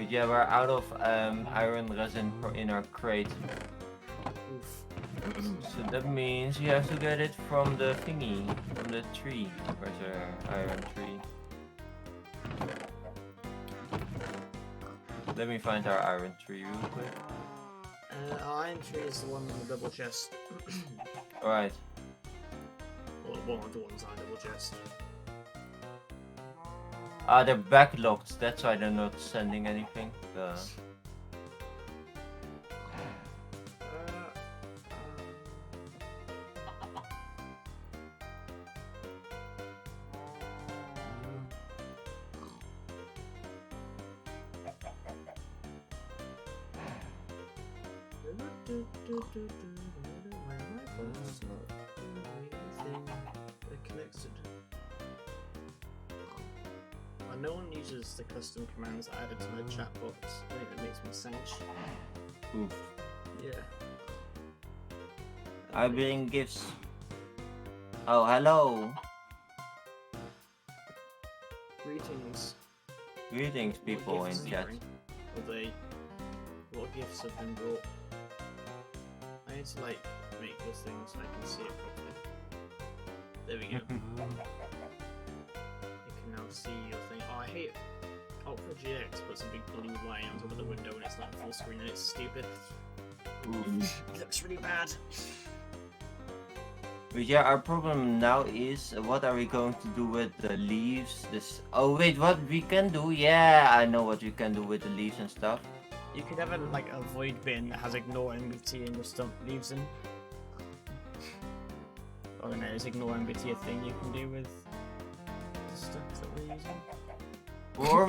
But yeah, we're out of iron resin in our crate. Oof. So that means you have to get it from the thingy, from the tree. Where's our iron tree? Let me find our iron tree real quick. Our iron tree is the one on the double chest. Alright. Or one of the ones on the double chest. Ah, they're backlogged, that's why they're not sending anything. They're connected. No one uses the custom commands added to the chat box. I think that makes me sense. Oof. Yeah. I bring gifts. Oh, hello. Greetings. Greetings, people in chat. What gifts have been brought? I need to like make this thing so I can see it properly. There we go. You can now see your thing. Oh, I hate Ultra GX puts a big blue line on top of the window and it's not full screen and it's stupid. It looks really bad. But yeah, our problem now is what are we going to do with the leaves? Oh wait, what we can do? Yeah, I know what we can do with the leaves and stuff. You could have a void bin that has ignore MBT and just dump leaves in. Oh no, is ignore MBT a thing you can do with the stuff that we're using? Or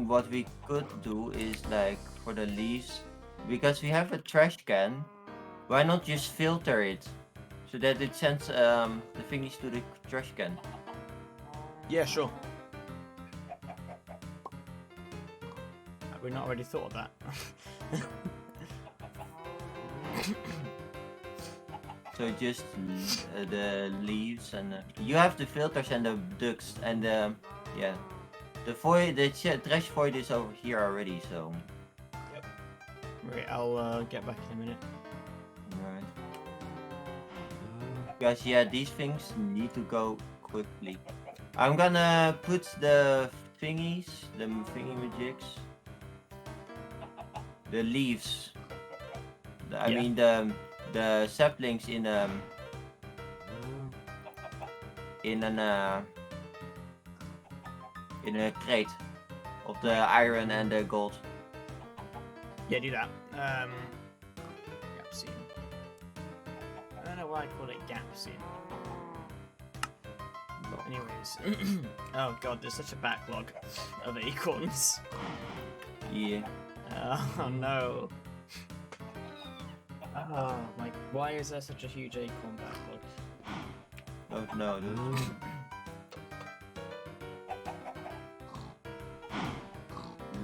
what we could do is like for the leaves, because we have a trash can, why not just filter it so that it sends the thingies to the trash can? Yeah, sure. Have we not already thought of that? So just the leaves and you have the filters and the ducts and yeah, the void, the trash void is over here already. So. Yep. Right, I'll get back in a minute. Alright. Guys, yeah, these things need to go quickly. I'm gonna put the thingies, the thingy-majigs, the leaves. I mean the saplings in a crate of the iron and the gold. Yeah, do that. Gap scene. I don't know why I call it gap scene. Anyways, oh god, there's such a backlog of acorns. Yeah. Oh no. Oh my, why is there such a huge acorn backlog? Oh no, dude.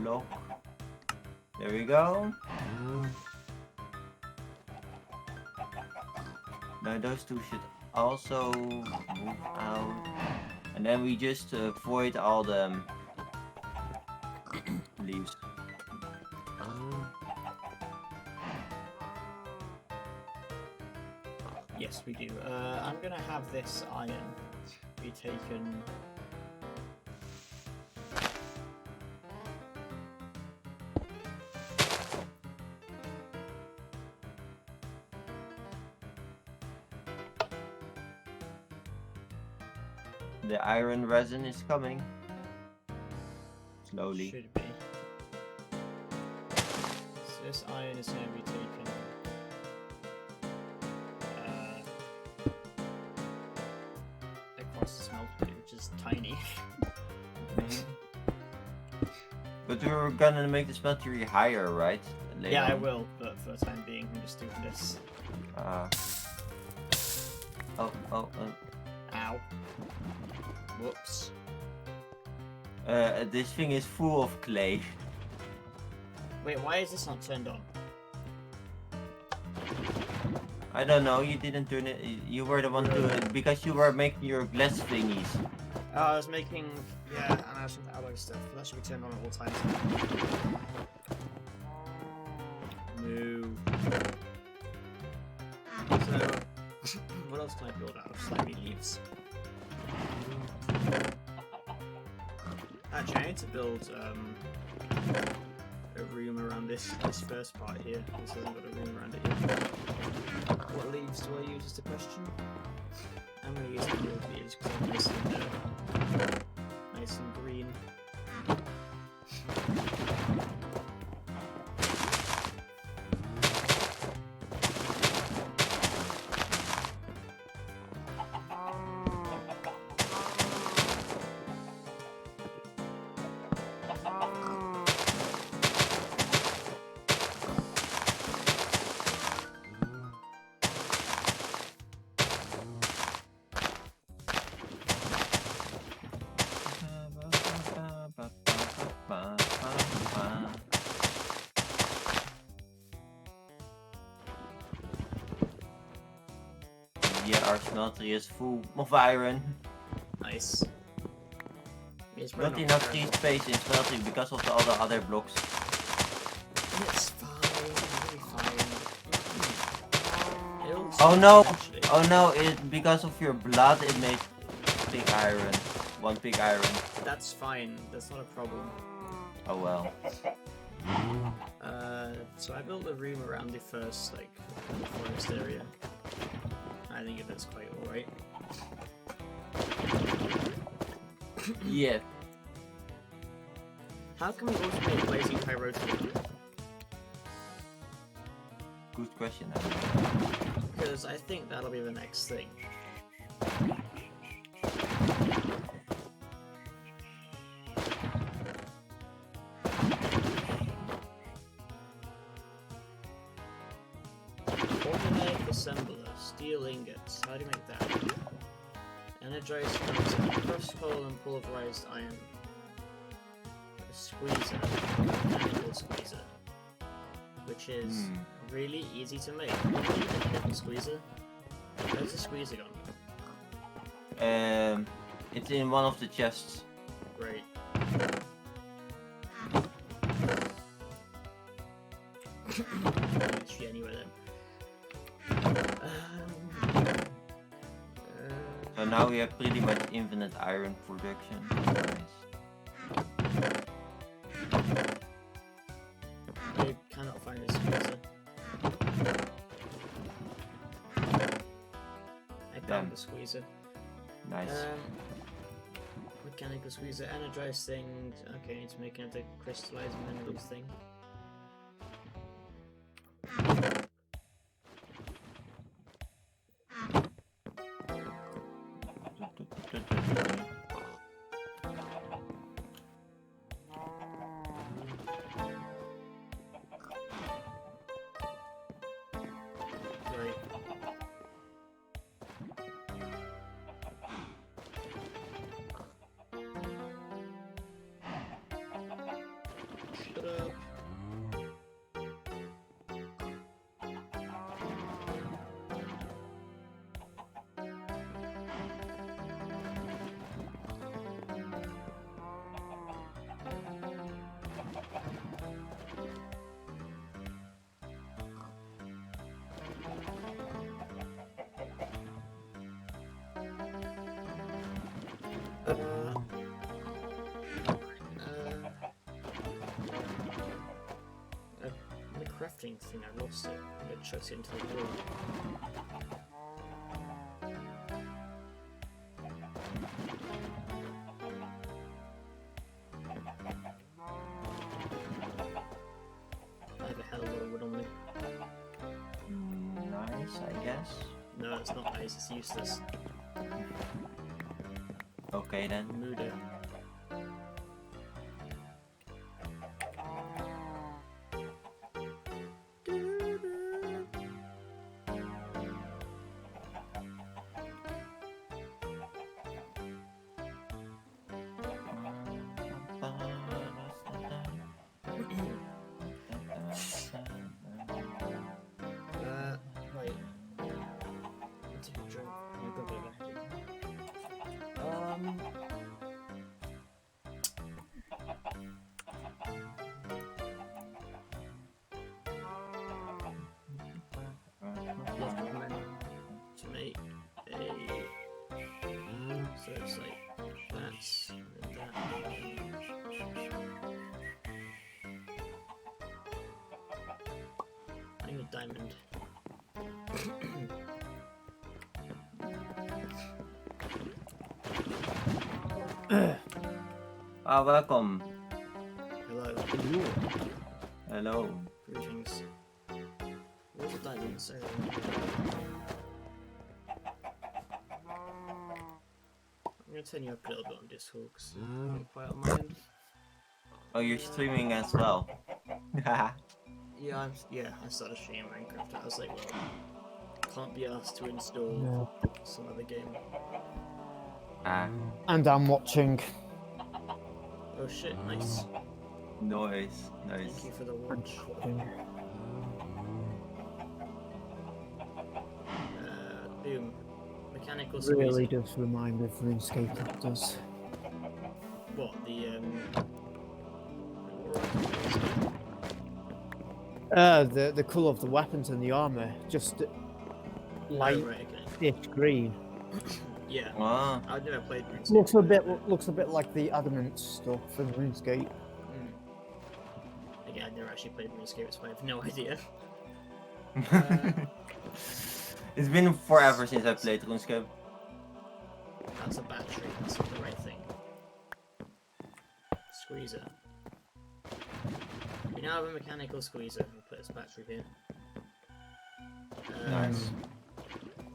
Lock. There we go. Now those two should also move out. And then we just void all the leaves. Yes, we do. I'm gonna have this iron be taken. The iron resin is coming. Slowly. Should be. So this iron is gonna be taken. Across the smelter, which is tiny. But we were gonna make the smeltery higher, right? Later Yeah, I on. will, but for the time being, I'm just doing this. Oh. Ow. Whoops. This thing is full of clay. Wait, why is this not turned on? I don't know, you didn't do it. You were the one doing it because you were making your glass thingies. Oh, I was making... Yeah, I have some alloy stuff, but that should be turned on at all times. Moo. So, what else can I build out of slimy leaves? Actually, I need to build a room around this first part here. This hasn't got a room around it yet. What leaves do I use is the question? I'm going to use the wood leaves because I'm nice and green. Yeah, our smelter is full of iron. Nice. Not enough free space in smelting because of all the other blocks. It's fine, really fine. It'll Oh no! eventually. Oh no! Because of your blood, it made pig iron. 1 pig iron. That's fine. That's not a problem. Oh well. So I built a room around the first, like, forest area. I think it looks quite alright. Yeah. How can we automate blazing pyrotic? Good question. Because I think that'll be the next thing. Automatic assembler, steel ingots. How do you make that? Energized smelter, crushed coal and pulverized iron. A squeezer, mechanical squeezer, which is really easy to make. Mechanical squeezer. Where's the squeezer gone? It's in one of the chests. Great. Actually, anywhere then. So now we have pretty much infinite iron production. Nice. I cannot find a squeezer. I found the squeezer. Nice. Mechanical squeezer, energized thing. Okay, I need to make another crystallized minerals thing. Right. Shut up. The crafting thing, I lost it. It chucks it into the wall. I have a hell of a lot of wood on me. Nice, I guess. No, it's not nice, it's useless. Okay then. Muda. Right. Let's take a drink. I'm gonna go back. I need a diamond. Ah, welcome. Hello. Hello. Greetings. Where's the diamonds? I'm gonna turn you up a little bit on Discord because I'm quite on my end. Oh, you're streaming as well. Yeah, I started streaming Minecraft. I was like, well, can't be asked to install some other game. Ah, And I'm watching. Oh shit, nice. nice. Thank you for the watch. Boom. Mechanical squeeze. Really does remind me of RuneScape, that does. What, the The colour of the weapons and the armour, just light oh, right, okay. green. Yeah. Ah, I've never played RuneScape. Looks a bit like the adamant stuff from RuneScape. Again, I've never actually played RuneScape, so I have no idea. it's been forever since I played RuneScape. That's a battery, that's not the right thing. Squeezer. We now have a mechanical squeezer. We'll put this battery here. Nice.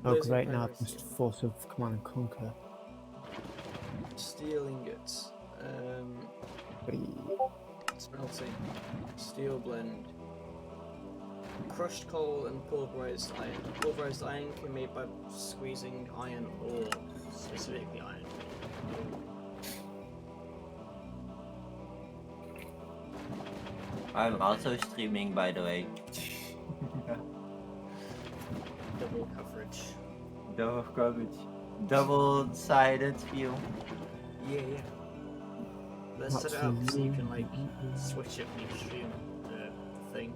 Oh Where's the great, now priority? just Force of Command and Conquer. Steel ingots. Smelting. Steel blend. Crushed coal and pulverized iron. Pulverized iron can be made by squeezing iron ore, specifically iron. I'm also streaming, by the way. Double coverage. Double coverage. Double-sided view. Yeah. Let's set it up so you can like switch it when you stream the thing.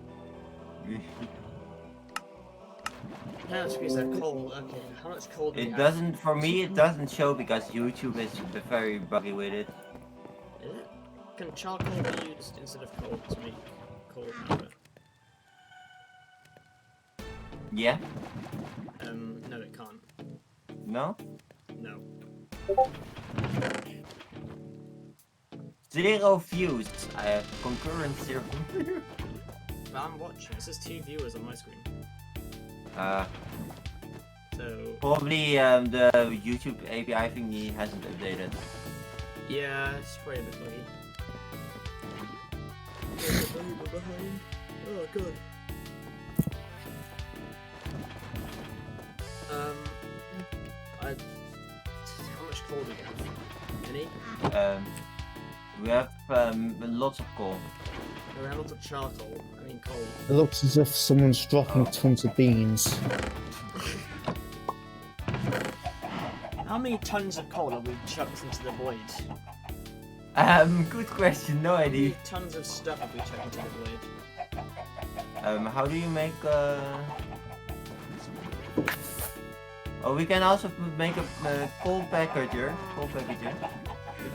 How much is that coal? Okay, how much coal do we It have? doesn't, for me, it doesn't show because YouTube is very buggy with it. Is it? Can charcoal be used instead of coal to make coal powder? Yeah? No it can't. No? No. 0 views. I have concurrent 0. But I'm watching. It says 2 viewers on my screen. So Probably the YouTube API thingy hasn't updated. yeah, it's probably a bit buggy. We're behind. Oh god. How much coal do we have? Any? We have lots of coal. We have lots of charcoal. I mean coal. It looks as if someone's dropping tons of beans. How many tons of coal have we chucked into the void? Good question, no How idea. many tons of stuff have we chucked into the void? How do you make Oh, we can also make a coal packager. We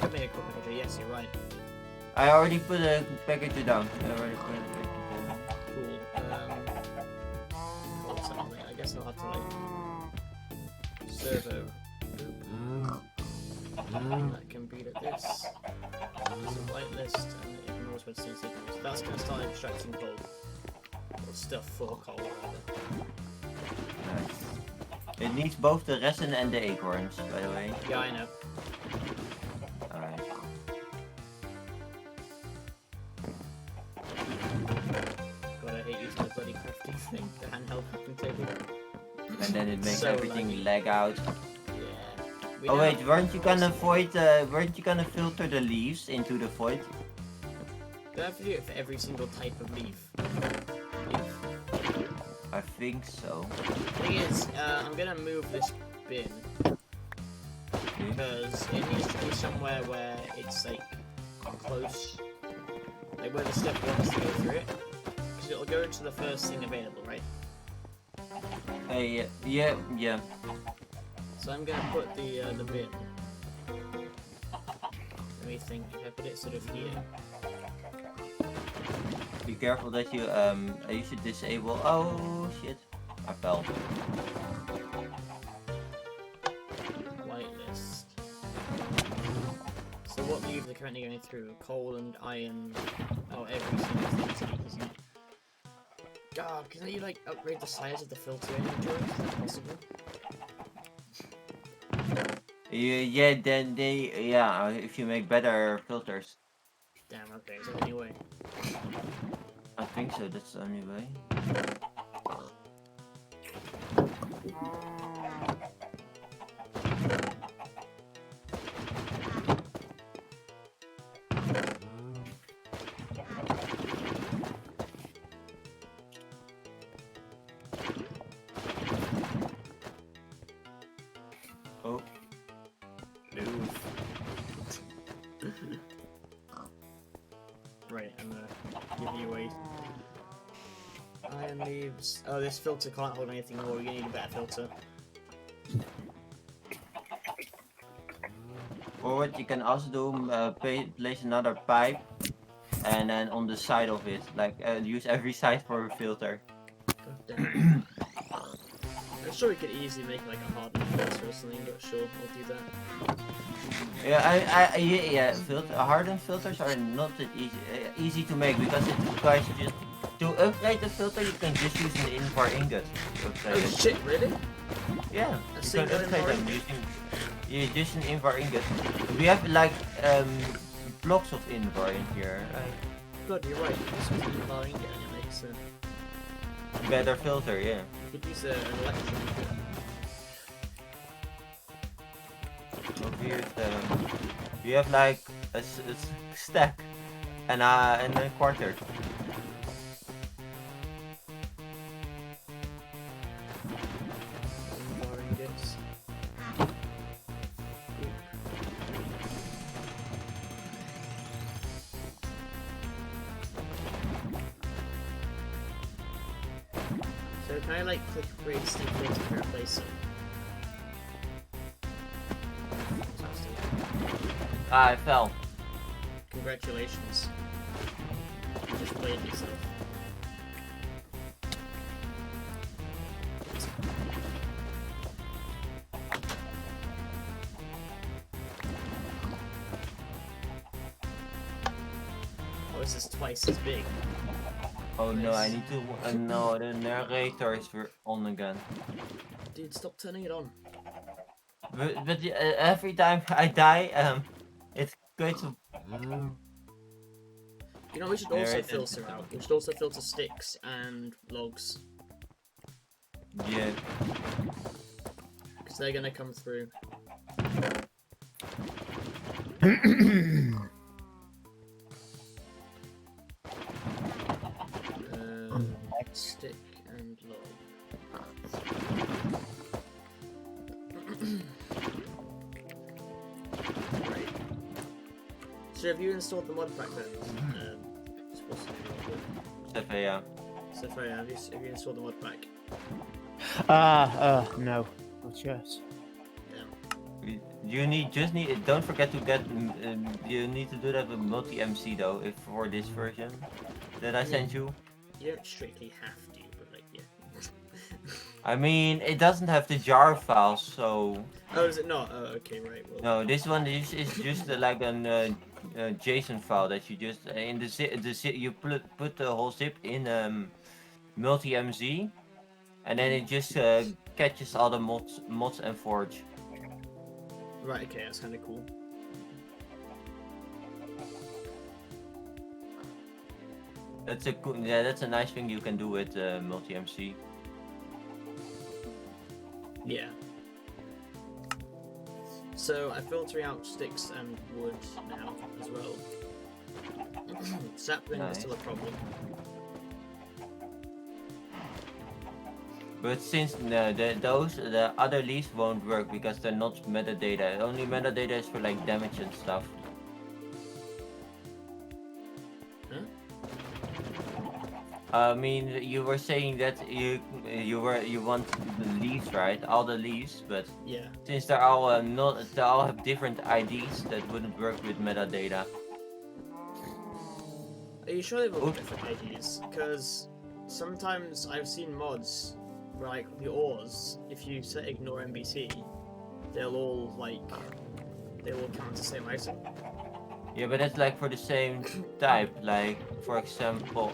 could make a coal packager, yes, you're right. I already put a packager down. Cool. Coal something. I guess I'll have to like servo. That can be like this. There's a whitelist and it ignores red stone signals. That's gonna start extracting coal. Or stuff for coal rather. Nice. It needs both the resin and the acorns, by the way. Yeah, I know. Alright. God, I hate using the bloody crafting thing, the handheld crafting table. And then it makes So everything laggy. lag out. Yeah. We Oh now wait, have weren't you gonna awesome- weren't you gonna filter the leaves into the void? Do I have to do it for every single type of leaf? I think so. Thing is, I'm gonna move this bin because it needs to be somewhere where it's like close, like where the stuff wants to go through it, because it'll go to the first thing available, right? Hey, yeah. So I'm gonna put the bin. Let me think. If I put it sort of here, Be careful that you should disable. Oh shit! I fell. Whitelist. So what leaves are currently going through? Coal and iron. Oh, every single thing, isn't it? God, can you like upgrade the size of the filter inventory? Is that possible? Yeah, then if you make better filters. Damn, okay, is that any way? I think so, that's the only way. Oh. Move. Right, I'm gonna give you a iron leaves. Oh, this filter can't hold anything more. You need a better filter. Or what you can also do, place another pipe, and then on the side of it, like use every side for a filter. God damn. I'm sure we could easily make like a hardened filter or something, but sure, I'll do that. Yeah, hardened filters are not that easy to make because it requires just to upgrade the filter. You can just use an invar ingot. To upgrade Oh it. shit, really? Yeah, A you can single upgrade invar them ingot? using just an invar ingot. We have like blocks of invar in here. God, you're right. This was an invar ingot and it makes Better filter, yeah. you could use an electric ingot. Over here, we have like a stack and a quarter. Invar ingots. So can I like click create steam filter to replace it? Fantastic. I fell. Congratulations. You just played yourself. Oh, this is twice as big. Oh no, I Nice. need to. No, the narrator is on again. Dude, stop turning it on. But every time I die, it goes to. You know, we should also Narrator. filter out. We should also filter sticks and logs. Yeah. Because they're gonna come through. Stick and log. Right. So have you installed the mod pack then? Supposed to be Yeah. so Freya, have you installed the mod pack? No. Not yet. Yeah. You just need. Don't forget to get. You need to do that with multi MC though, if for this version that I sent you. You don't strictly have to, but like, yeah. I mean, it doesn't have the jar files, so Oh, is it not? Oh, okay, right. Well, no. This one is just like an JSON file that you just in the zip you put the whole zip in multi MZ, and then it just catches all the mods and forge. right, okay, that's kind of cool. That's a cool, yeah, that's a nice thing you can do with multi MC. Yeah. So I'm filtering out sticks and wood now as well. Sapling is still a problem. But since the other leaves won't work because they're not metadata. Only metadata is for like damage and stuff. Huh? I mean, you were saying that you want the leaves, right? All the leaves, but Yeah. since they're all they all have different IDs, that wouldn't work with metadata. Are you sure they've all got Oops. different IDs? Because sometimes I've seen mods where, like, the ores, if you set ignore MBT, they'll all count as the same item. Yeah, but that's like for the same type. Like for example,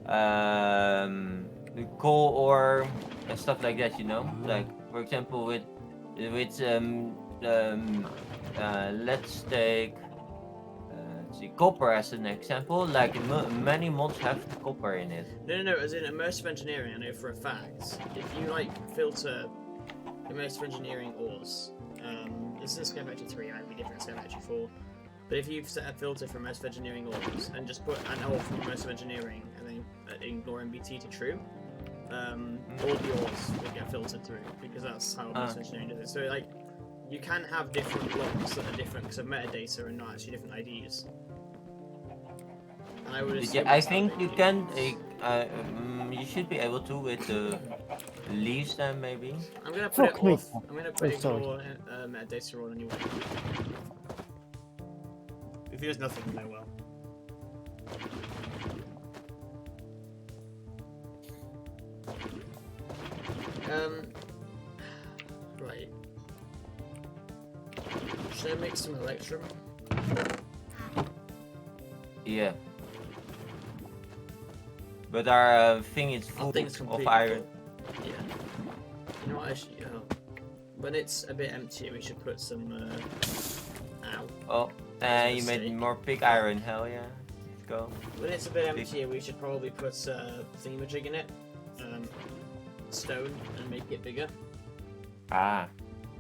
the coal ore and stuff like that. You know, like for example with let's take let's see copper as an example. Like many mods have copper in it. No, as in immersive engineering, I know for a fact, if you, like, filter immersive engineering ores, this is SkyFactory 3, it might be different in SkyFactory 4, but if you set a filter for immersive engineering ores and just put an ore from immersive engineering and then ignore MBT to true, all the ores will get filtered through, because that's how immersive engineering does it. So, like, you can have different blocks that are different because of metadata and not actually different IDs. And I would assume Yeah, I that's how think they you do can. it. You should be able to with the leaves then maybe. I'm gonna put Fuck it me. off. I'm gonna put Oh, sorry. ignore metadata on anyway. If he does nothing, then I will. Right. Should I make some electrum? Yeah. But our thing is full Thing's of completely iron. full. Yeah. You know what? Actually, when it's a bit emptier, we should put some. Ow. Oh, That's a you made mistake. more pig iron. Hell yeah. Let's go. When it's a bit emptier, we should probably put thingamajig in it, stone, and make it bigger. Ah.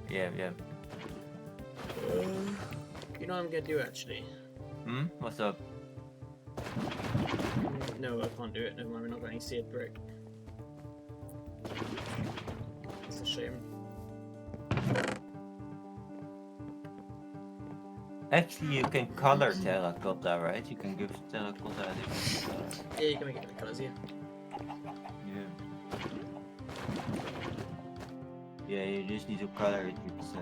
Yeah, yeah. You know what I'm gonna do actually? What's up? No, I can't do it. Never mind, we're not going to see a brick. It's a shame. Actually, you can color terracotta, right? You can give terracotta a different color. Yeah, you can make it different colours, yeah. Yeah. Yeah, you just need to color it with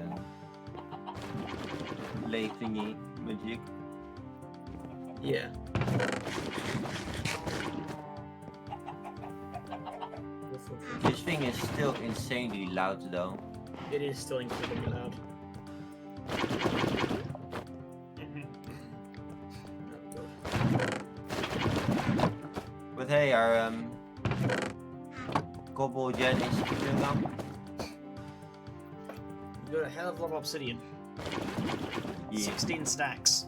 lay thingy magic. Yeah. This thing is still insanely loud though. It is still incredibly loud. But hey, our cobble gen is keeping up. You got a hell of a lot of obsidian. Yeah. 16 stacks.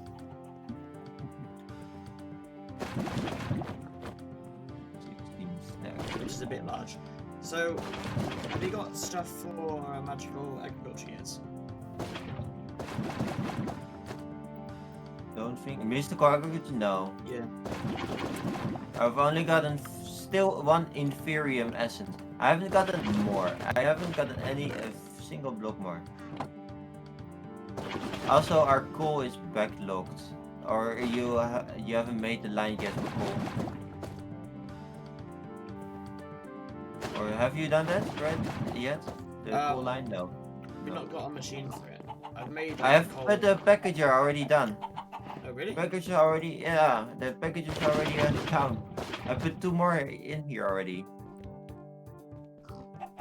16 stacks. Which is a bit large. So, have you got stuff for magical agriculture yet? Don't think. Mystical agriculture? No. Yeah. I've only gotten still one inferium essence. I haven't gotten more. I haven't gotten any single block more. Also, our coal is backlogged. Or you haven't made the line yet for coal. Or have you done that right yet? The coal line? No. We've not got a machine for it. I've made. I have coal. put the packager already done. Oh really? Packager already, yeah. The package is already on count. I put 2 more in here already.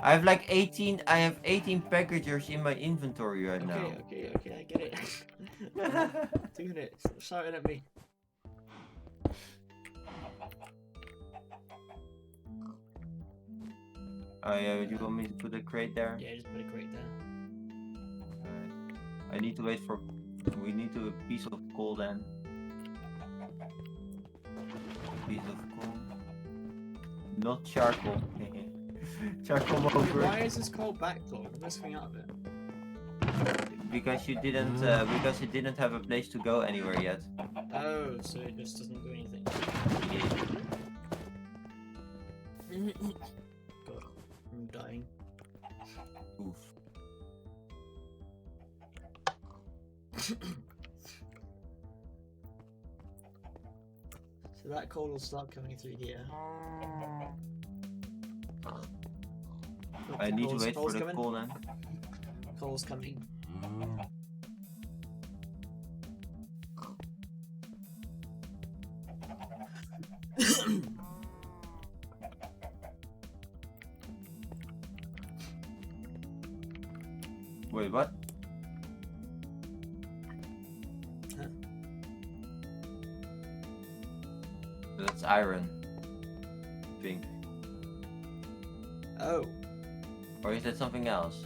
I have like 18. I have 18 packagers in my inventory right now. Okay, I get it. Doing it. Stop shouting at me. Oh yeah, do you want me to put a crate there? Yeah, just put a crate there. Alright. I need to wait for. We need a piece of coal then. Piece of coal. Not charcoal. Charcoal Wait, over. why is this called backlog? I'm missing out of it. Because you didn't. Because it didn't have a place to go anywhere yet. Oh, so it just doesn't do anything. Yeah. God, I'm dying. Oof. So that coal will start coming through here. I need to wait for coal's the coming. coal then. Coal's coming. Wait, what? Huh? That's iron. I think. Oh. Or is that something else?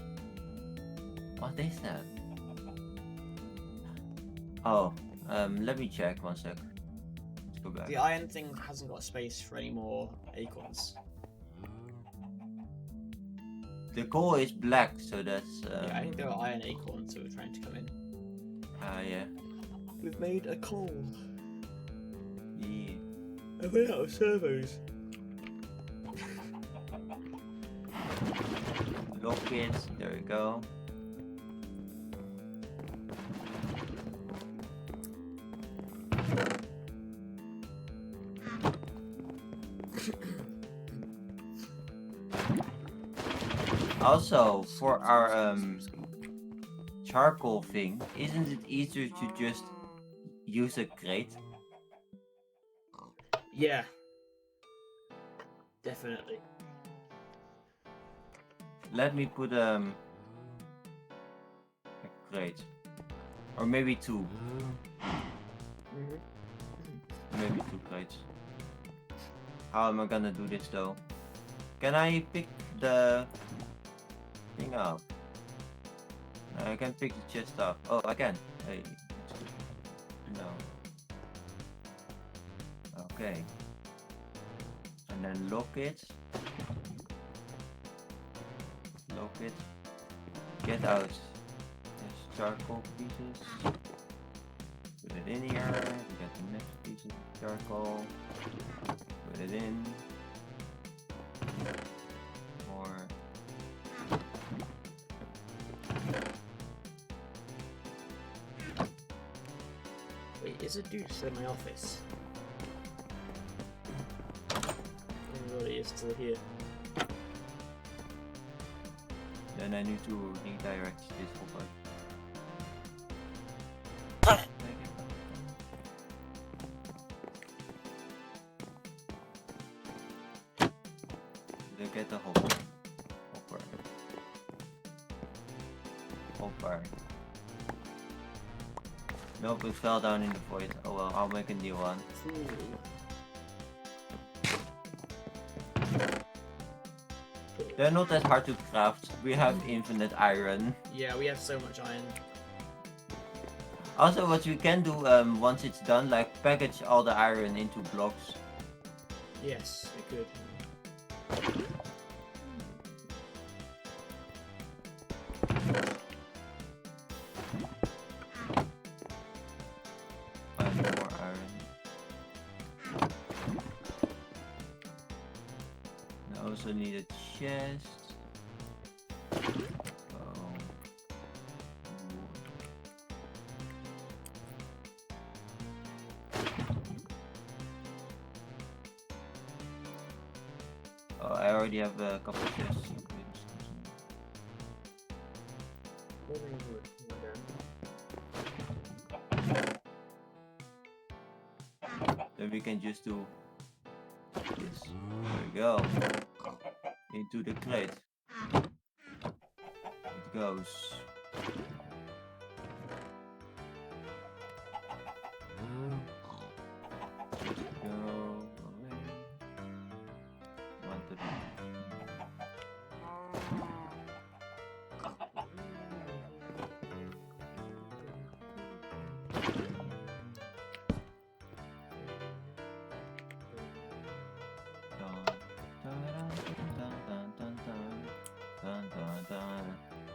What is that? Oh, let me check 1 sec. Let's go back. The iron thing hasn't got space for any more acorns. The coal is black, so that's Yeah, I think there are iron acorns that were trying to come in. yeah. We've made a coal. Yeah. I went out of servos. Lock it, there we go. Also, for our charcoal thing, isn't it easier to just use a crate? Yeah. Definitely. Let me put a crate. Or maybe 2. Maybe 2 crates. How am I gonna do this though? Can I pick the thing up? I can pick the chest up. Oh, I can. Hey. No. Okay. And then lock it. Lock it. Get out. There's charcoal pieces. Put it in here. We get the next piece of charcoal. Put it in. More. Wait, is a dude still in my office? Everybody is still here. Then I need to redirect this whole part. Look at the hopper. Hopper. Nope, it fell down in the void. Oh well, I'll make a new one. They're not that hard to craft. We have infinite iron. Yeah, we have so much iron. Also, what we can do once it's done, like package all the iron into blocks. Yes, we could. Find more iron. I also need a chest. Oh, I already have a couple of chests. Then we can just do this. There we go. Into the crate. It goes. Just go away. Want to be.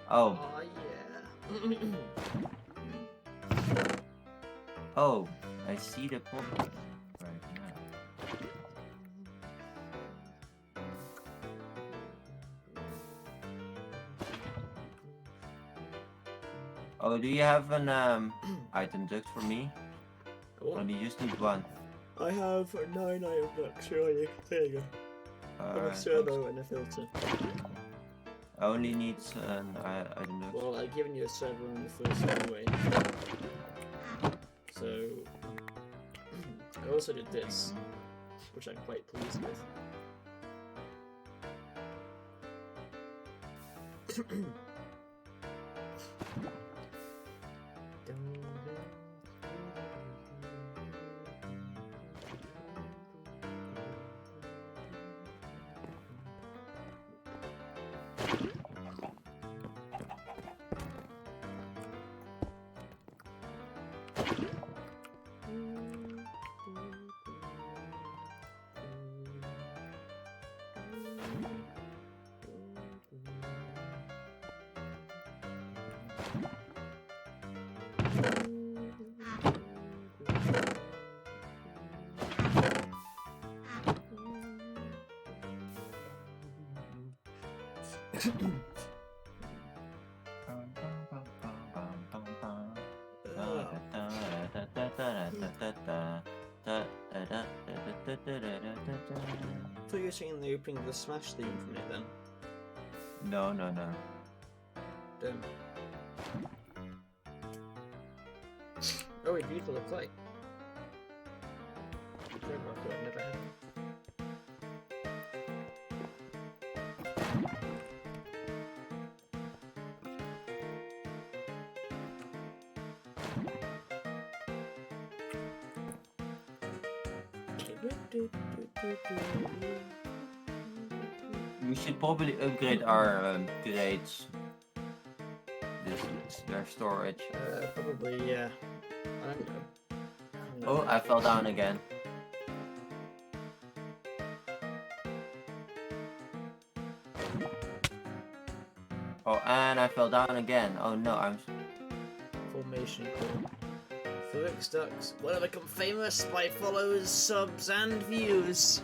Oh, Oh yeah. oh, I see the problem right now. Oh, do you have an item duct for me? What? Or do you just need one? I have 9 iron ducts. There you go. And a Alright, servo and a filter. I only need an item duct. Well, I've given you a servo and a filter anyway. So I also did this, which I'm quite pleased with. I thought you were saying the opening of the Smash theme from it then. No, no, no. Damn. Oh, it's beautiful to play. Trademark that never happened. We should probably upgrade our grades. Their storage. Probably, yeah. I don't know. Oh, I fell down again. Oh, and I fell down again. Oh no, I'm. Formation call. Felix Ducks will become famous by follows, subs, and views.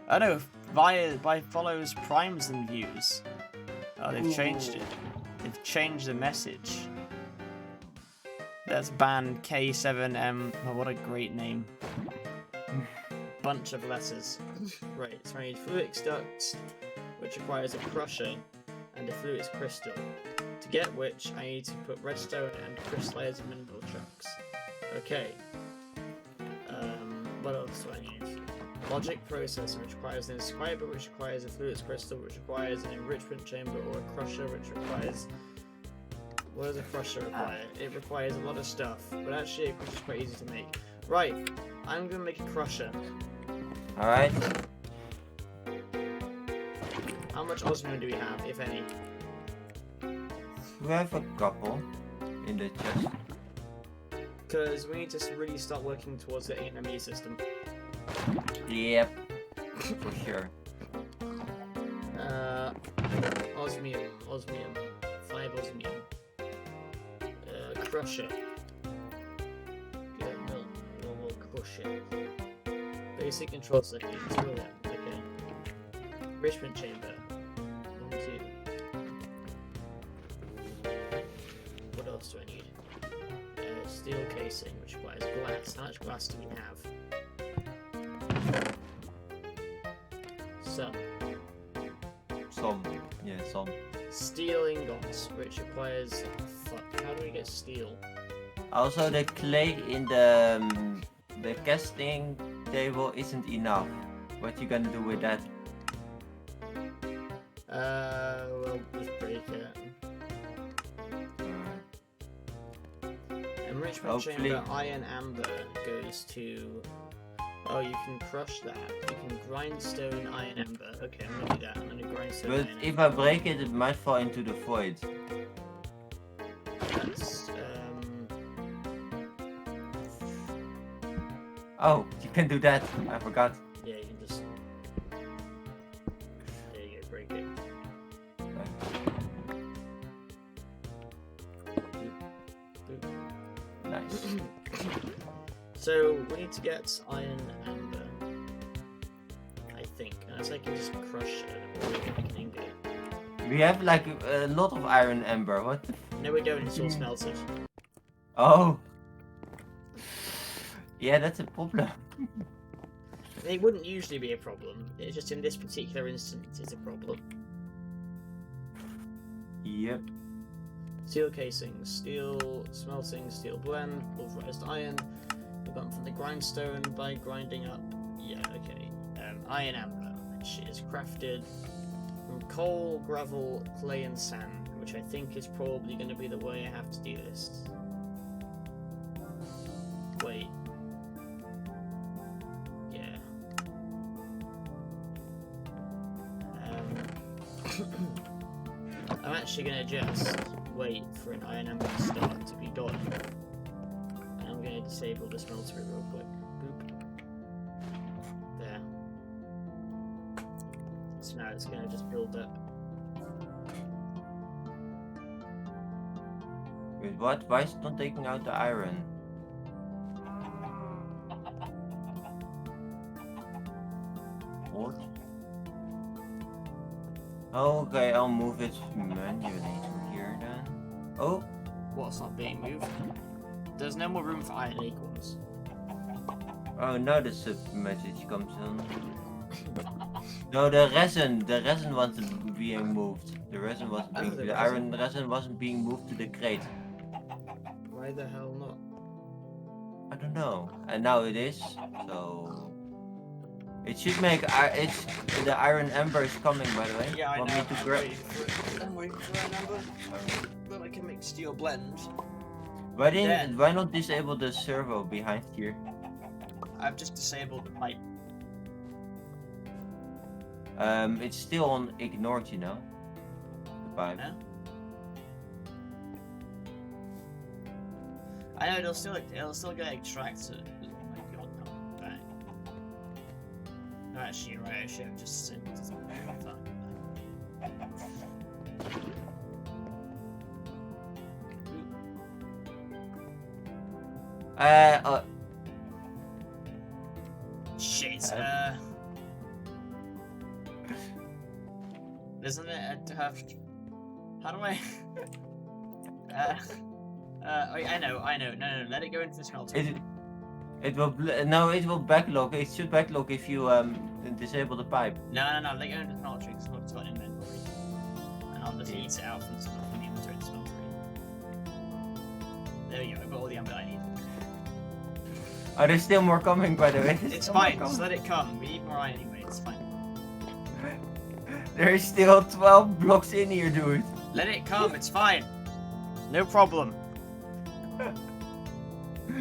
I know, by follows, primes, and views. Oh, they've changed it. They've changed the message. That's band K7M. Oh, what a great name. Bunch of letters. Right, so I need Felix Ducts, which requires a crusher, and a Felix crystal. To get which, I need to put redstone and crystallizer mineral chunks. Okay. What else do I need? Logic processor, which requires an inscriber, which requires a Felix crystal, which requires an enrichment chamber, or a crusher, which requires... What does a crusher require? It requires a lot of stuff, but actually a crusher is quite easy to make. Right, I'm gonna make a crusher. Alright. How much osmium do we have, if any? We have a couple in the chest. Because we need to really start working towards getting an ME system. Yep. For sure. Osmium. 5 osmium. Crusher. Yeah, we'll crush it. Basic control circuit. 2 of them. Okay. Enrichment chamber. 1, 2. What else do I need? Steel casing, which requires glass. How much glass do we have? Some. Yeah, some. Steel ingots, which requires... Fuck, how do we get steel? Also, the clay in the casting table isn't enough. What you gonna do with that? Well, just break it. Enrichment Hopefully. chamber iron amber goes to... Oh, you can crush that. You can grind stone iron amber. Okay, I'm gonna do that. I'm gonna grind stone But iron if amber. I break it, it might fall into the void. That's, Oh, you can do that. I forgot. yeah, you can just... There you go, break it. Nice. So, we need to get iron amber. I think. Unless I can just crush it or make an ingot. We have like a lot of iron ember. What the No, we don't, it's all smelted. Oh! Yeah, that's a problem. It wouldn't usually be a problem. It's just in this particular instance it's a problem. Yep. Steel casings, steel smelting, steel blend, pulverized iron. We've gotten from the grindstone by grinding up. Yeah, okay. Iron amber, which is crafted from coal, gravel, clay, and sand, which I think is probably going to be the way I have to do this. Wait. Yeah. I'm actually going to just wait for an iron amber start to be done. And I'm going to disable the smelter real quick. Boop. There. So now it's going to just build up. Wait, what? Why is it not taking out the iron? What? Okay, I'll move it manually to here then. Oh, What's not being moved? There's no more room for iron acorns. oh, now the sub message comes on. No, the resin wasn't being moved. The resin wasn't Oh, being. the The iron resin wasn't being moved to the crate. Why the hell not? I don't know. And now it is. So it should make. It's the iron ember is coming. By the way. Yeah, I Want know. me to I'm grab? waiting for it. I'm waiting for a number. Then I can make steel blend. Why Then- Why not disable the servo behind here? I've just disabled the pipe. It's still on ignored, you know. The pipe. Yeah. I know it'll still get extracted. Oh my god, no, back. No, actually, you're right. I should have just disabled it. Fuck. Shit. Isn't it? How do I? I know. No, let it go into the smelter. It will no, it will backlog. It should backlog if you disable the pipe. No, let it go into the smelter because it's got an inventory. And I'll just eat it out from the inventory to smeltery. There we go. I've got all the amber I need. Oh, there's still more coming, by the way. It's fine. Just let it come. We need more iron anyway. It's fine. There's still 12 blocks in here, dude. Let it come. It's fine. No problem.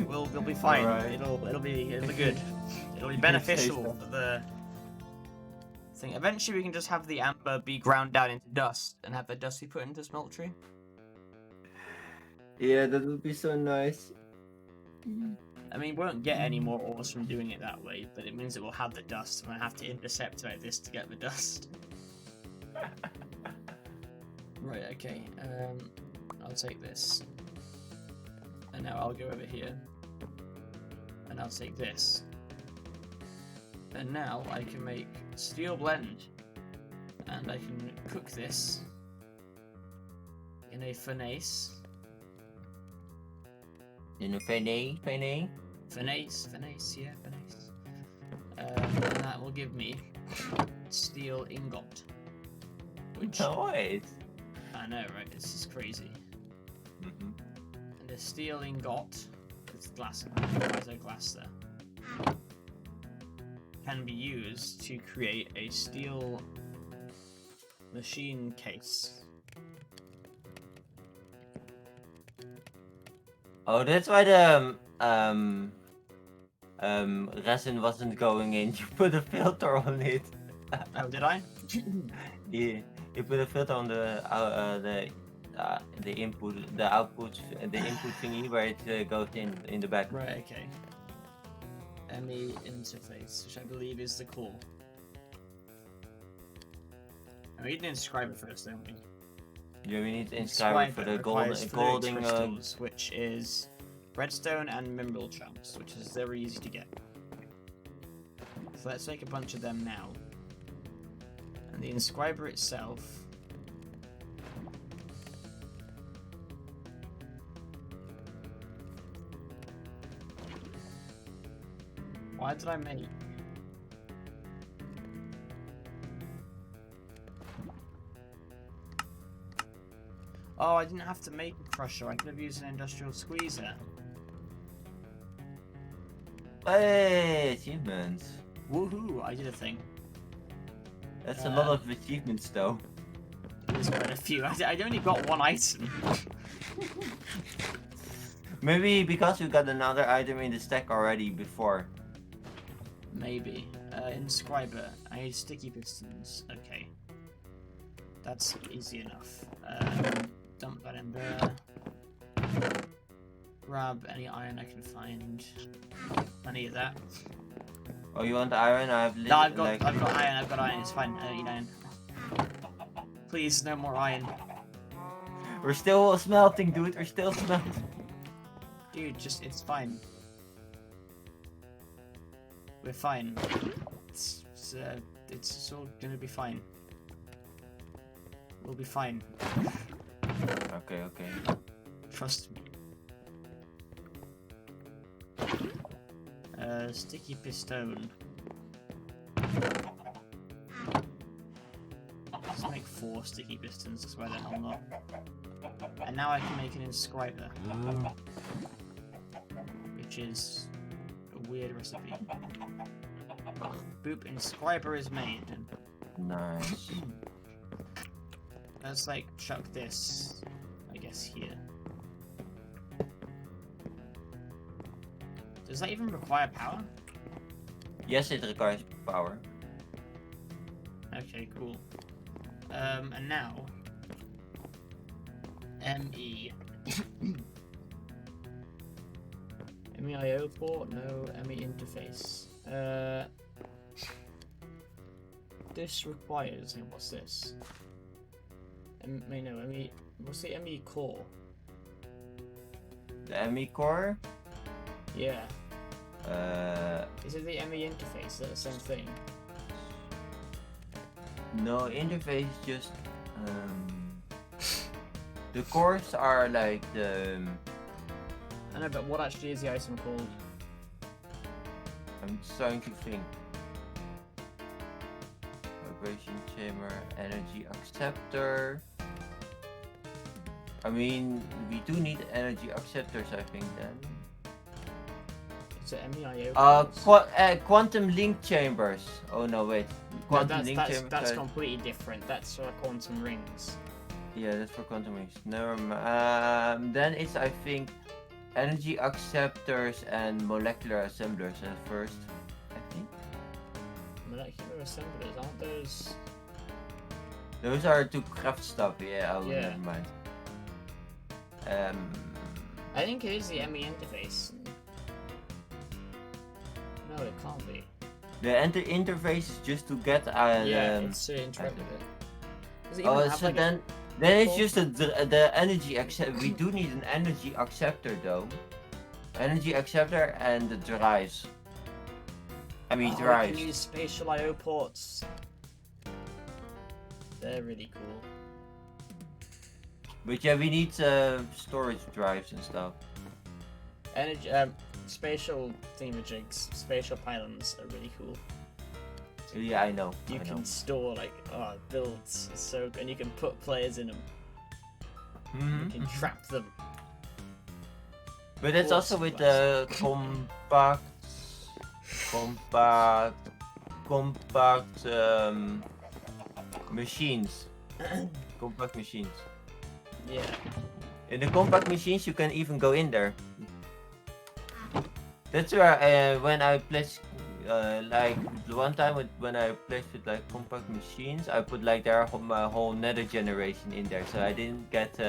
We'll be fine. Alright. It'll be good. It'll be beneficial for the thing. Eventually, we can just have the amber be ground down into dust and have the dust be put into smeltery. Yeah, that would be so nice. I mean, we won't get any more ores from doing it that way, but it means it will have the dust, and I have to intercept like this to get the dust. Right, okay. I'll take this. And now I'll go over here. And I'll take this. And now I can make steel blend. And I can cook this in a furnace. In a furnace? Furnace, yeah, furnace. And that will give me steel ingot. Which, Nice. I know, right? This is crazy. Mm-hmm. And a steel ingot, it's glass, why is there glass there? Can be used to create a steel machine case. Oh, that's why the resin wasn't going in. You put a filter on it. Oh, did I? Yeah, you put a filter on the input, the output, the input thingy where it goes in the back. Right, okay. ME interface, which I believe is the core. And we need to inscribe it first, don't we? Yeah, we need to inscribe it for the golden crystals, which is redstone and mineral chunks, which is very easy to get. So let's make a bunch of them now. And the inscriber itself. Why did I make? Oh, I didn't have to make a crusher. I could have used an industrial squeezer. Hey, achievements. Woohoo! I did a thing. That's a lot of achievements, though. There's quite a few. I only got one item. Maybe because you got another item in the stack already before. Maybe. Inscriber. I need sticky pistons. Okay. That's easy enough. Dump that in there. Grab any iron I can find. Plenty of that. Oh, you want iron? I have. No, I've got iron. I've got iron. It's fine. I don't need iron. Please, no more iron. We're still smelting, dude. We're still smelting. Dude, it's fine. We're fine. It's all gonna be fine. We'll be fine. Okay, okay. Trust me. Sticky piston. Let's make 4 sticky pistons, because why the hell not? And now I can make an inscriber. Which is a weird recipe. Boop, inscriber is made. Nice. Let's like chuck this, I guess, here. Does that even require power? Yes, it requires power. Okay, cool. And now ME. MEIO port, no, ME interface. This requires, and what's this? ME, what's the ME core? The ME core? Yeah. Is it the ME interface? Is that the same thing? No, interface just the cores are like the I know, but what actually is the item called? I'm starting to think. Vibration chamber, energy acceptor. I mean, we do need energy acceptors, I think then. Is it MEIO? Quantum link chambers. Oh no, wait. No, Quantum link chambers. that's completely different. That's for quantum rings. Yeah, that's for quantum rings. Never mind. Then it's, I think, energy acceptors and molecular assemblers at first. I think. Molecular assemblers, aren't those? Those are to craft stuff. Yeah, oh, Yeah. never mind. I think it is the ME interface. No, it can't be. The interface is just to get Yeah, it's to interact with it. Does it even oh, have, so like, then it's just the energy accept. We do need an energy acceptor though. Energy acceptor and the drives. I mean We drives. can use spatial IO ports. They're really cool. But yeah, we need storage drives and stuff. Energy, spatial themajigs, spatial pylons are really cool. Yeah, I know. You I can know. store like builds, it's so good, and you can put players in them. You can trap them. But that's also with the compact machines. Compact machines. Yeah. In the compact machines, you can even go in there. That's where when I placed like the one time when I placed with like compact machines, I put like my whole nether generation in there, so I didn't get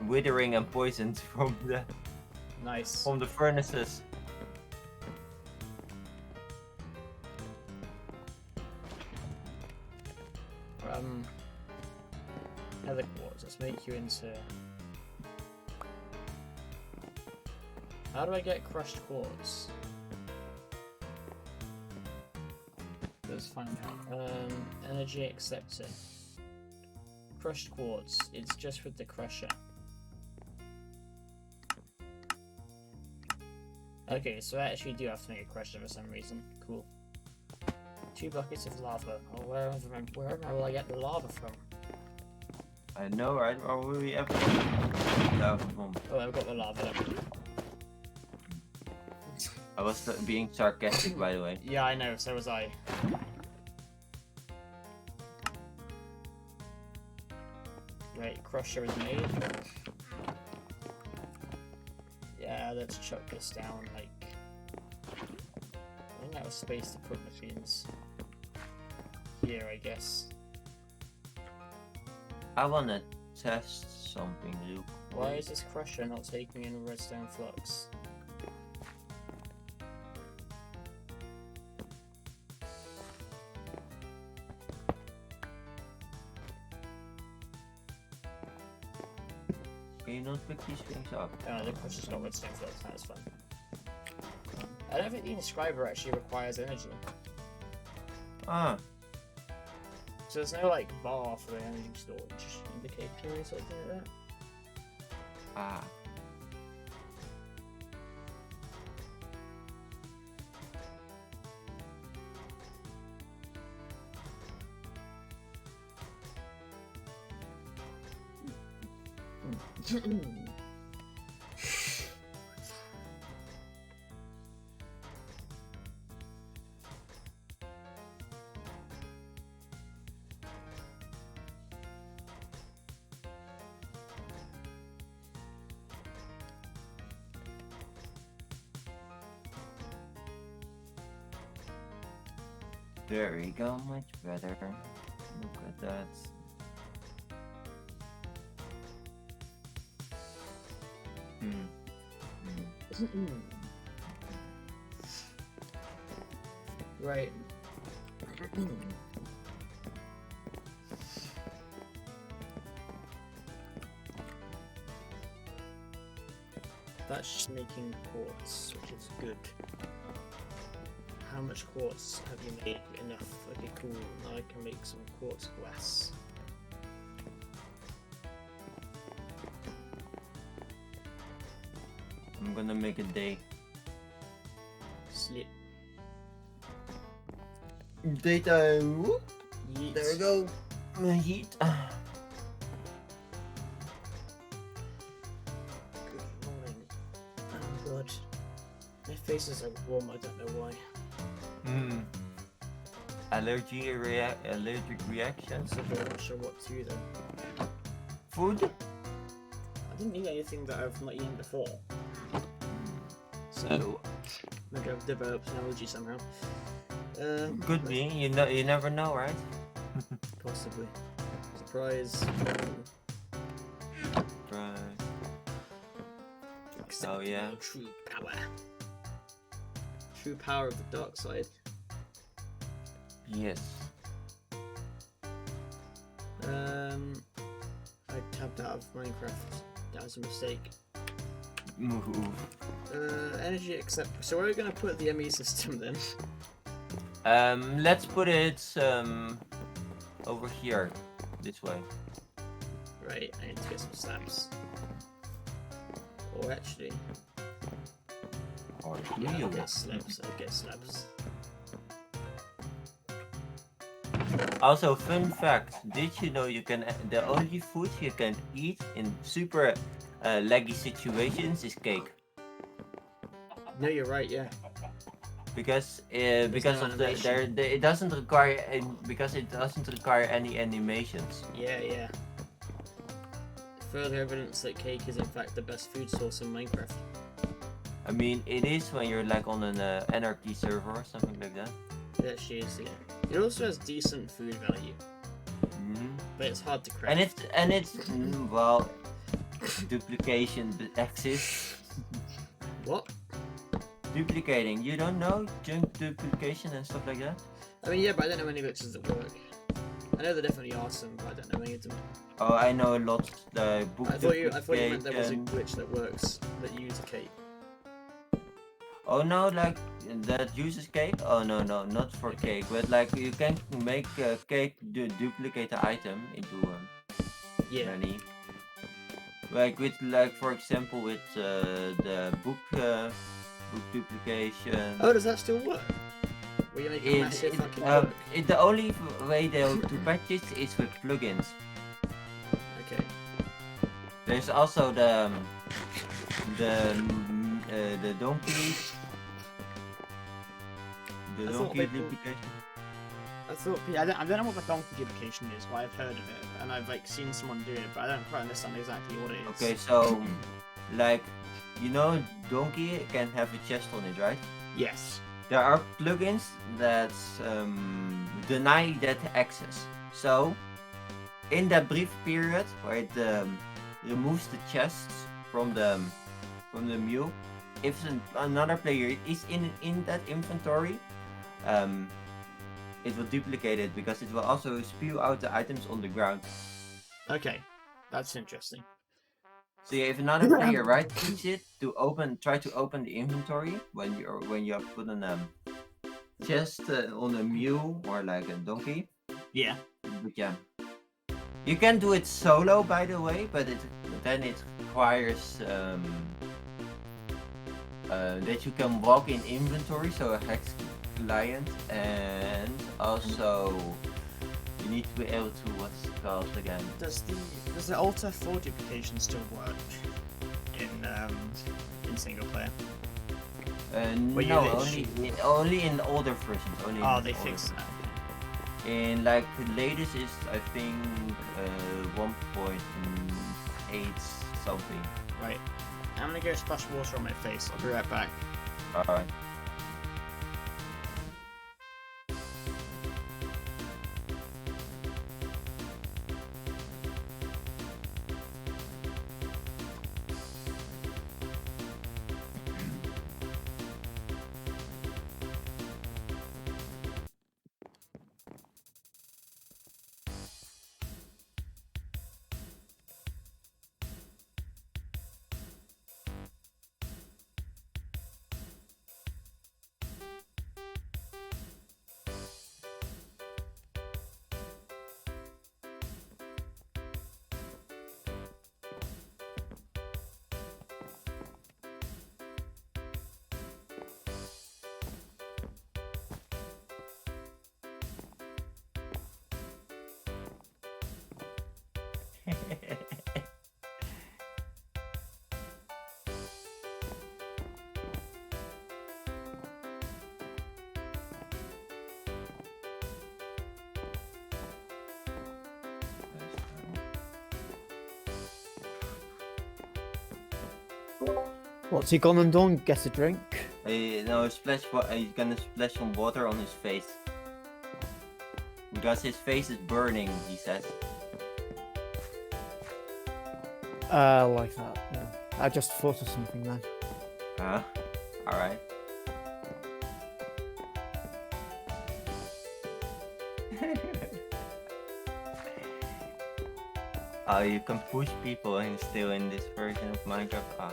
withering and poisoned from the furnaces. Nether quartz. Let's make you into. How do I get crushed quartz? Let's find out. Energy acceptor. Crushed quartz. It's just with the crusher. Okay, so I actually do have to make a crusher for some reason. Cool. 2 buckets of lava. Oh, where will I get the lava from? I know, right? Or will we ever lava bomb? Oh, I've got the lava. I was being sarcastic, by the way. Yeah, I know. So was I. Right, crusher is made. Yeah, let's chuck this down. Like, I don't have space to put machines. Here, I guess. I wanna test something, Luke. Why is this crusher not taking in redstone flux? Can you not pick these things up? Oh, the push just got redstone for that. That's fun. I don't think the inscriber actually requires energy. Ah, So there's no like bar for the energy storage indicator or something like that. ah. There we go, much better. Look at that. Right. That's just making quartz, which is good. How much quartz have you made? Enough. Okay, cool. Now I can make some quartz glass. I'm gonna make a day. Slip. Daytime. Whoop. Yeet. There we go. Heat. Good morning. Oh god. My face is like warm, I don't know why. Allergic reactions. So I'm not sure what to do then. Food. I didn't eat anything that I've not eaten before. So maybe I've developed an allergy somehow. Could be. You know. You never know, right? Possibly. Surprise. Right. Accept Oh, yeah. your true power. True power of the dark side. Yes. I tabbed out of Minecraft. That was a mistake. Move. Energy accept. So where are we gonna put the ME system then? Let's put it over here, this way. Right, I need to get some slabs. Or actually, Or do yeah, you? I'll get slabs. I'll get slabs. Also, fun fact: did you know you can the only food you can eat in super laggy situations is cake? No, you're right. Yeah. Because no of animation. it doesn't require because it doesn't require any animations. Yeah. Further evidence that cake is in fact the best food source in Minecraft. I mean, it is when you're like on an anarchy server or something like that. It actually is. Yeah. It also has decent food value, but it's hard to craft. And it's well, duplication exists. What? Duplicating, you don't know junk duplication and stuff like that? I mean, yeah, but I don't know any glitches that work. I know there definitely are some, but I don't know any of them. Oh, I know a lot. The book I thought you meant there was a duplication. glitch that works that uses cake. Oh no, like that uses cake? Oh no, not for cake, but like you can make cake duplicate the item into Yeah. many. Like with for example with the book duplication. Oh, does that still work? Where you make a massive fucking book? The only way to patch it is with plugins. Okay. There's also the donkey. The I thought donkey people- duplication. I thought I don't know what the donkey duplication is, but I've heard of it and I've like seen someone do it, but I don't quite understand exactly what it is. Okay, so like you know, donkey can have a chest on it, right? Yes. There are plugins that deny that access. So in that brief period where it removes the chests from the mule, if another player is in that inventory, it will duplicate it because it will also spew out the items on the ground. Okay, that's interesting. So if another player right clicks it to try to open the inventory when you have put on a chest on a mule or like a donkey. Yeah. But yeah, you can do it solo, by the way, but then it requires that you can walk in inventory, so a hex client, and also you need to be able to what's it called again? Does the alter for duplication still work in single player? Well, you No, literally- only in older versions. Only Oh, in they older fixed that. And like the latest is I think 1.8 something. Right. I'm gonna go splash water on my face. I'll be right back. Alright. What's he gone and done? Get a drink? No, he's gonna splash some water on his face. Because his face is burning, he says. Like that. Yeah. I just thought of something then. Alright. Oh, you can push people and still in this version of Minecraft. Ah.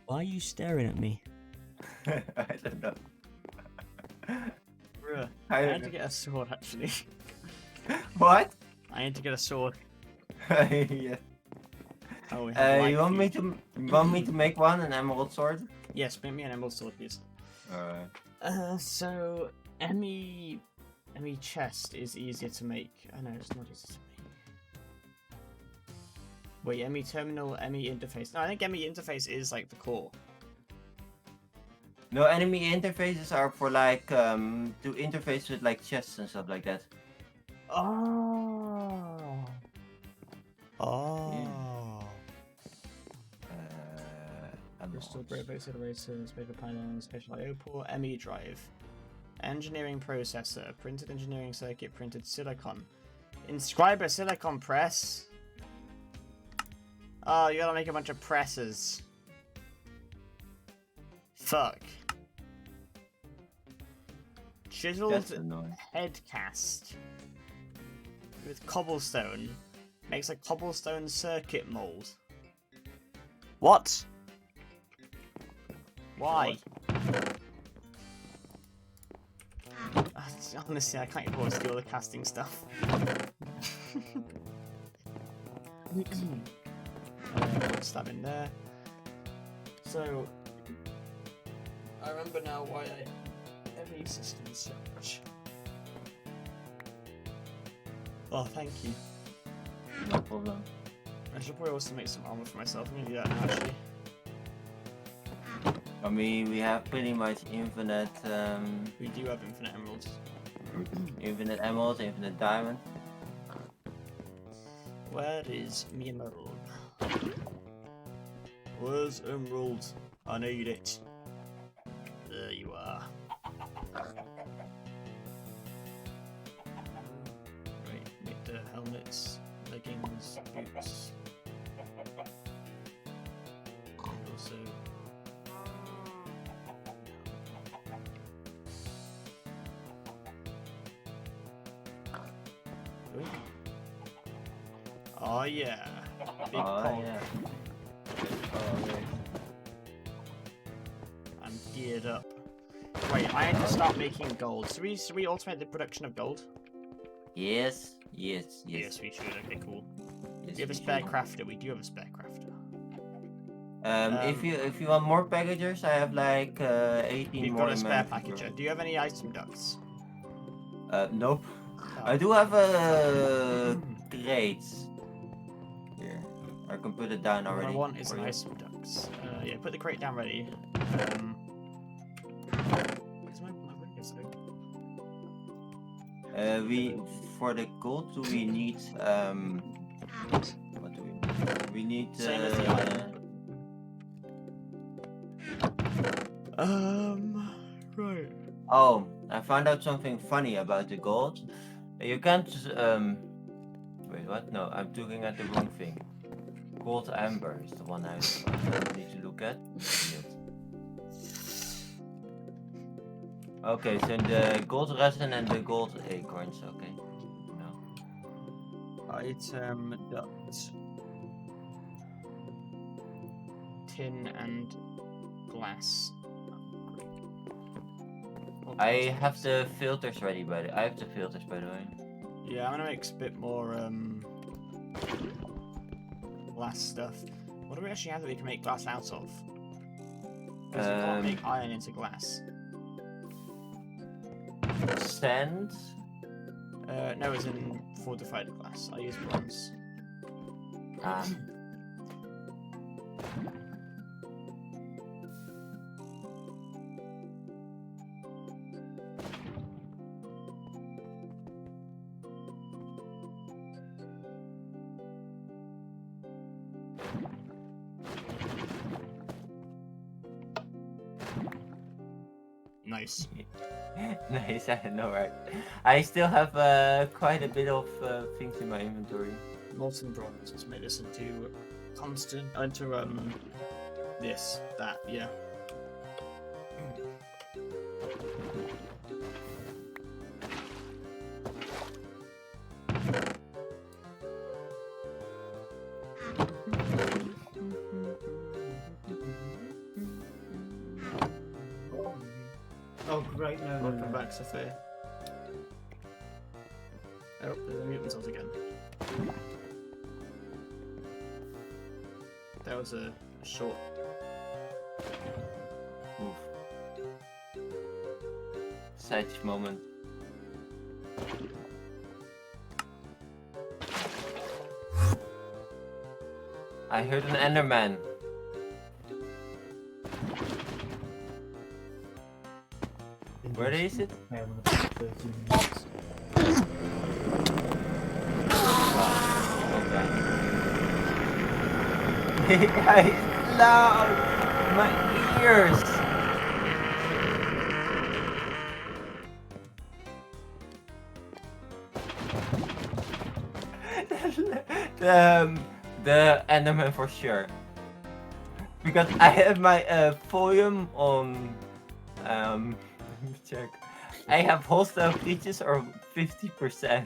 Why are you staring at me? I don't know. Bruh. I I don't had to know. get a sword actually. What? I need to get a sword. Yeah. Oh, we have You want me to make one, an emerald sword? Yes, make me an emerald sword, please. Alright. So Emmy chest is easier to make. Oh no, it's not easy to make. Wait, Emmy terminal, Emmy interface. No, I think Emmy interface is like the core. No, enemy interfaces are for like to interface with like chests and stuff like that. Oh. Oh. Crystal, Emeralds. Great Base Accelerators, Paper Panel, Special I/O port, ME drive, engineering processor, printed engineering circuit, printed silicon, inscriber silicon press. Oh, you gotta make a bunch of presses. Fuck. Chiseled That's annoying. head cast with cobblestone makes a cobblestone circuit mold. What? Why? Honestly, I can't even always do all the casting stuff. Stab in there. So, I remember now why every system is such. Oh, thank you. No problem. I should probably also make some armor for myself. I'm gonna do that now, actually. I mean, we have pretty much infinite, We do have infinite emeralds. infinite emeralds, infinite diamond. Where is me emerald? Where's emerald? I need it. There you are. Right, make the helmets, leggings, boots. And also. Ooh. Oh yeah, big pog. Yeah. Oh, yes. I'm geared up. Right, I need to start making gold. Should we automate the production of gold? Yes. Yes, we should. Okay, cool. Yes, Do you have a we spare should. crafter? We do have a spare crafter. If you want more packagers, I have like 18 We've more got a in my spare inventory. packager. Do you have any item ducts? Nope. Oh. I do have a crates. Here, I can put it down What already. I want is for an you. item ducts. Yeah, put the crate down ready. Where's my windows open? We for the gold do we need what do we need? We need Same as the iron. Right. Oh, I found out something funny about the gold. You can't wait, what? No, I'm looking at the wrong thing. Gold amber is the one I need to look at. Idiot. Okay, so the gold resin and the gold acorns, okay. No. Item duct. Tin and glass. I have the filters ready I have the filters by the way. Yeah, I'm gonna make a bit more glass stuff. What do we actually have that we can make glass out of? Because we can't make iron into glass. Sand? No, it's in fortified glass. I use bronze. Ah. Nice. Nice, I know, right? I still have quite a bit of things in my inventory. Molten bronze. Let's make this into constant. This, that, yeah. Oh, great, no, no, Welcome no. back, Sophia. Oh, there's a mutant cells again. That was a short. Oof. Such moment. I heard an Enderman. Where is it? I have 13 minutes. Okay. It's loud. My ears. The Enderman for sure. Because I have my volume on. Let me check. I have hostile creatures or 50%.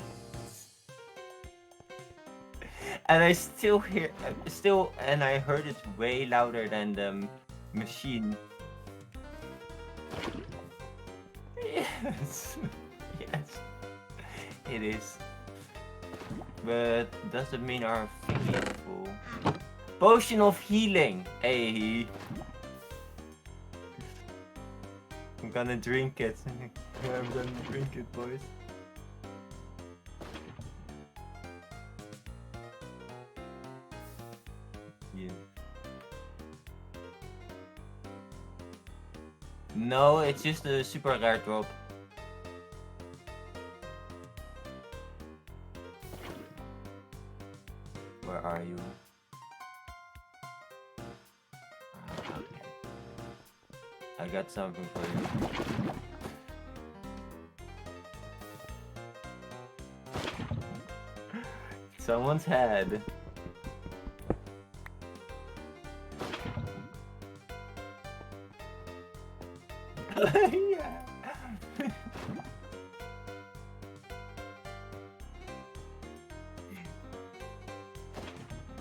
And I still hear, and I heard it way louder than the machine. Yes, yes, it is. But doesn't mean our thingy is full. Potion of healing. Hey, I'm gonna drink it. I'm gonna drink it, boys. Yeah. No, it's just a super rare drop. Where are you? Okay. I got something for you. Someone's head. Yeah.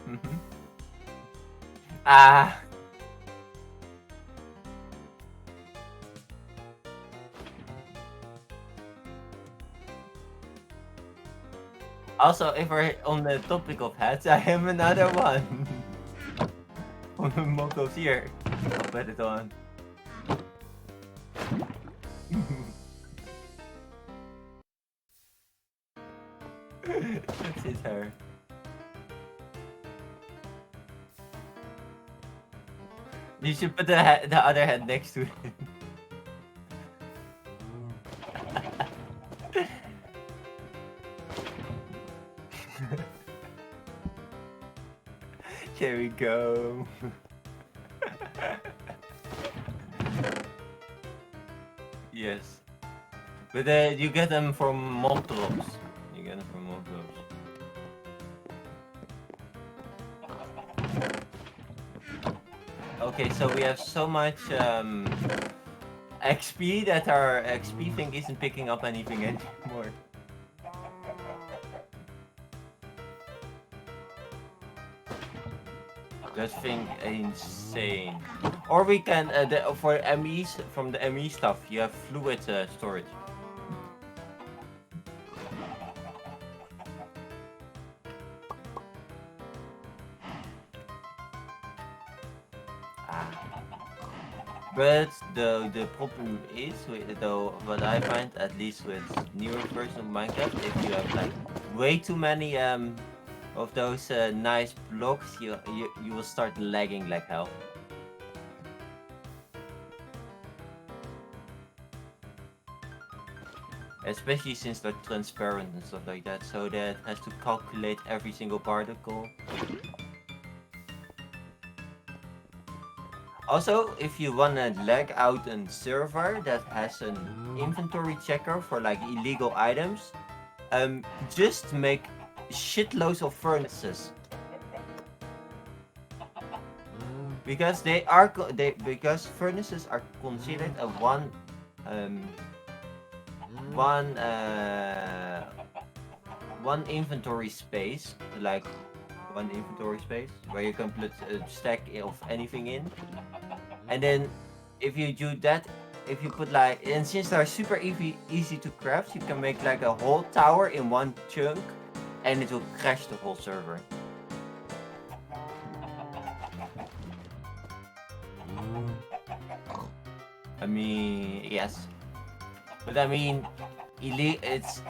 Mhm. Ah. Also, if we're on the topic of hats, I have another one. From the Moko's here. I'll put it on. That's his hair. You should put the other head next to it. Here we go. Yes. But you get them from mob drops. You get them from mob drops. Okay, so we have so much XP that our XP thing isn't picking up anything anymore. That thing insane. Or we can for MEs from the ME stuff, you have fluid storage. But the problem is though what I find, at least with newer versions of Minecraft, if you have like way too many of those nice blocks, you will start lagging like hell. Especially since they're transparent and stuff like that, so that has to calculate every single particle. Also, if you wanna lag out a server that has an inventory checker for like illegal items, just make shitloads of furnaces. Because because furnaces are considered a one inventory space, like one inventory space where you can put a stack of anything in. And then if you do that, if you put like, and since they're super easy to craft, you can make like a whole tower in one chunk and it will crash the whole server. I mean, yes. But I mean, it's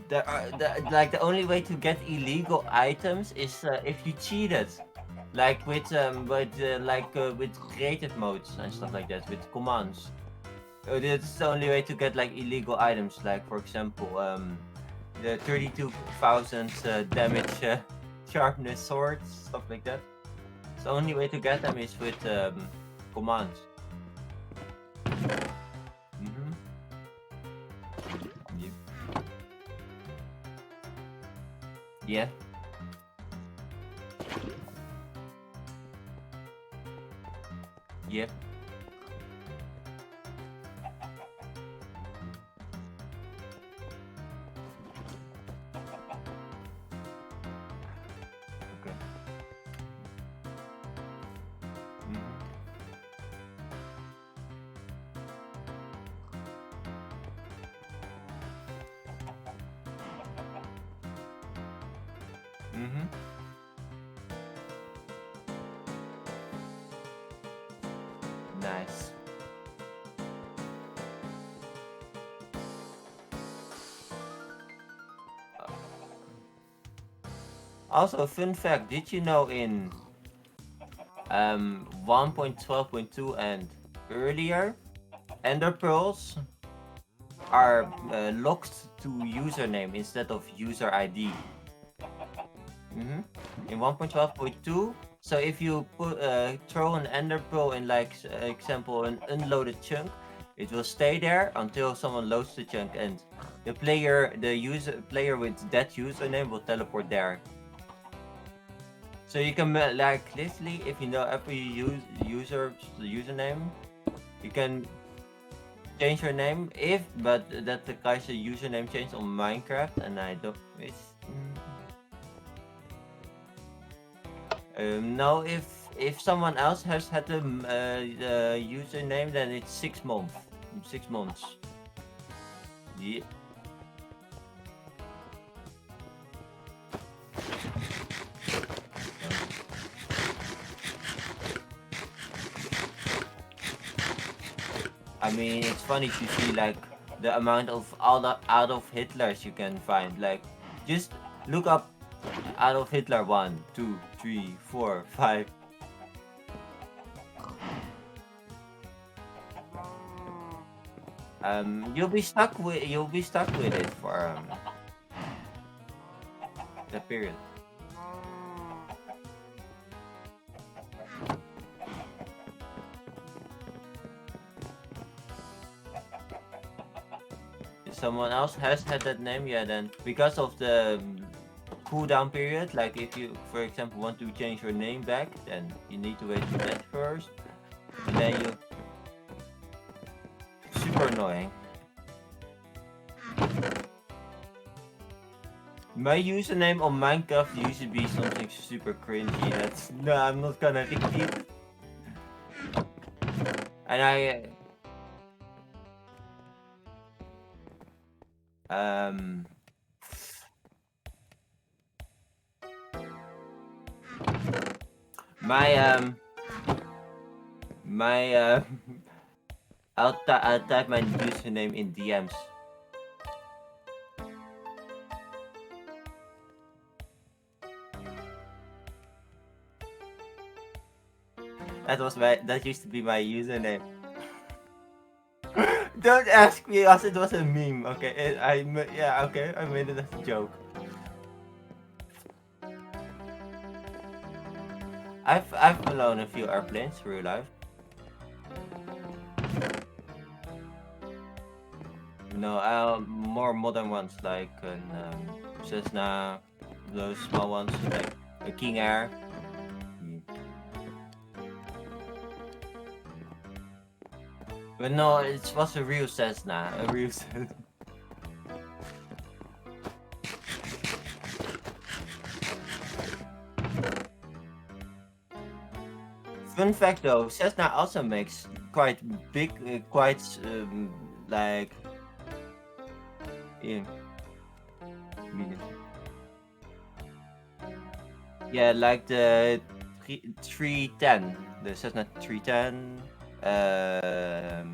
the only way to get illegal items is if you cheated, like with creative modes and stuff like that, with commands. That's the only way to get like illegal items, like for example the 32,000 damage sharpness swords, stuff like that. The only way to get them is with commands. Yeah. Yep. Okay. Mm-hmm. Nice. Also, fun fact, did you know in 1.12.2 and earlier, Ender Pearls are locked to username instead of user ID. In 1.12.2. So if you put throw an ender pearl in, like example, an unloaded chunk, it will stay there until someone loads the chunk, and the player with that username will teleport there. So you can like literally, if you know every user's username, you can change your name. But that the guy's username changed on Minecraft, and I don't. No, if someone else has had the username, then it's 6 months. 6 months. Yeah. I mean, it's funny to see like the amount of Adolf Hitlers you can find. Like, just look up Adolf Hitler 1, 2, 3, 4, 5. You'll be stuck with it for that period. If someone else has had that name, yeah, then because of the cooldown period, like if you, for example, want to change your name back, then you need to wait for that first, and then you. Super annoying. My username on Minecraft used to be something super cringy. No, I'm not gonna repeat. And I I'll type my username in DMs. That used to be my username. Don't ask me, as it was a meme. Okay, I made it as a joke. I've flown a few airplanes in real life. No, more modern ones like Cessna, those small ones like a King Air. But no, it was a real Cessna, Fun fact though, Cessna also makes quite big, like, yeah, medium. Yeah, like the 310, the Cessna 310.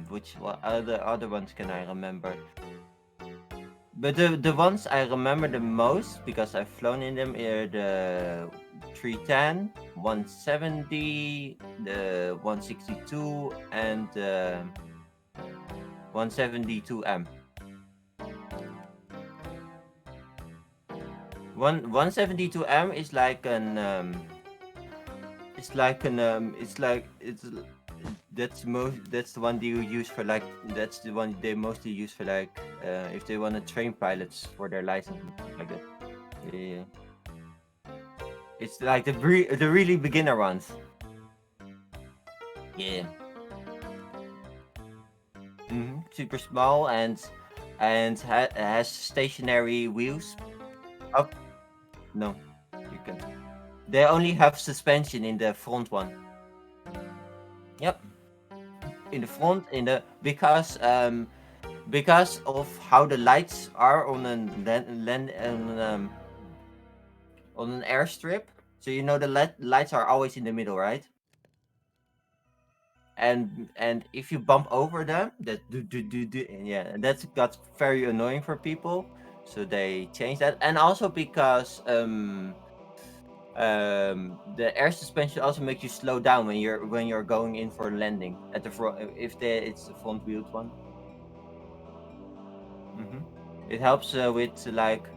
What other ones can I remember? But the ones I remember the most, because I've flown in them, are the 310, 170, the 162, and the 172M. 172M is like that's the one they use for like, that's the one they mostly use for like if they want to train pilots for their license and stuff like that. Yeah. It's like the really beginner ones. Yeah. Super small and has stationary wheels. Up. No, you can. They only have suspension in the front one. Yep. In the front, because of how the lights are on an airstrip. So you know the lights are always in the middle, right? And if you bump over them, that yeah, that's got very annoying for people. So they changed that, and also because the air suspension also makes you slow down when you're going in for landing at the front, if it's the front wheeled one. It helps with like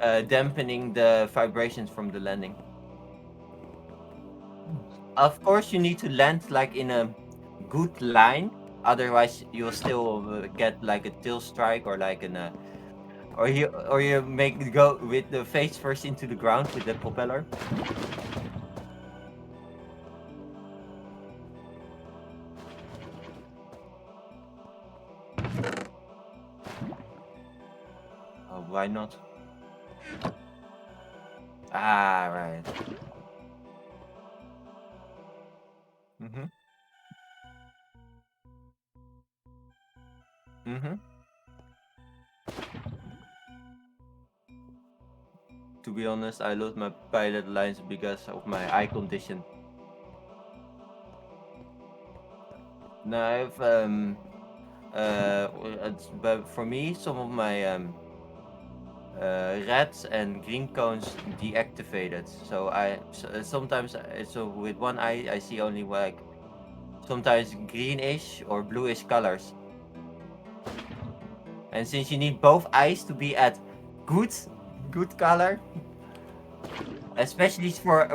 dampening the vibrations from the landing. Of course, you need to land like in a good line, otherwise you'll still get like a tail strike or like an or you make go with the face first into the ground with the propeller. Why not? Ah, right. Mhm. Mhm. To be honest, I lost my pilot lines because of my eye condition. Now I've but for me, some of my reds and green cones deactivated. So sometimes so with one eye I see only like sometimes greenish or bluish colors. And since you need both eyes to be at good color, especially for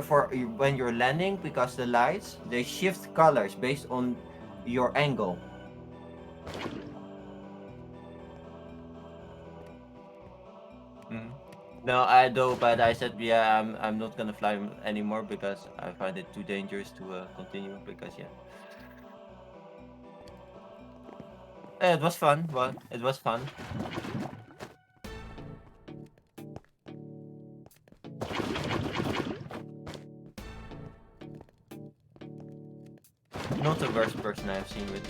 when you're landing, because the lights they shift colors based on your angle. No, I do, but I said yeah, I'm not gonna fly anymore because I find it too dangerous to continue. Because yeah, it was fun. Well, it was fun. Not the worst person I've seen with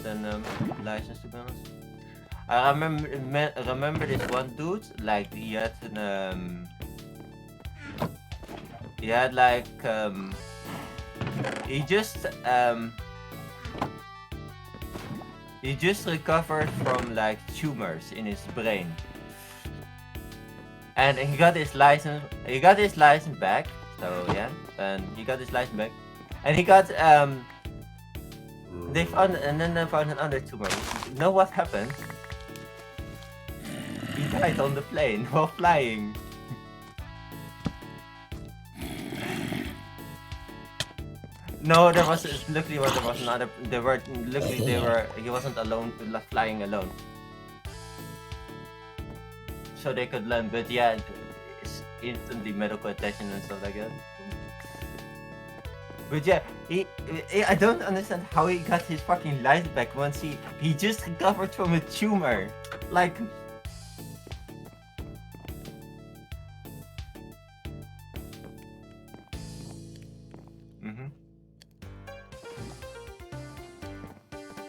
an license, to be honest. I remember this one dude, like he had like he just recovered from like tumors in his brain, and he got his license. He got his license back. So yeah, and he got his license back, and he got they found another tumor. You know what happened? He died on the plane while flying. No, there was luckily there was another. There were luckily they were. He wasn't alone, flying alone. So they could land, but yeah, it's instantly medical attention and stuff like that. But yeah, I don't understand how he got his fucking life back once he just recovered from a tumor. Like. Mhm.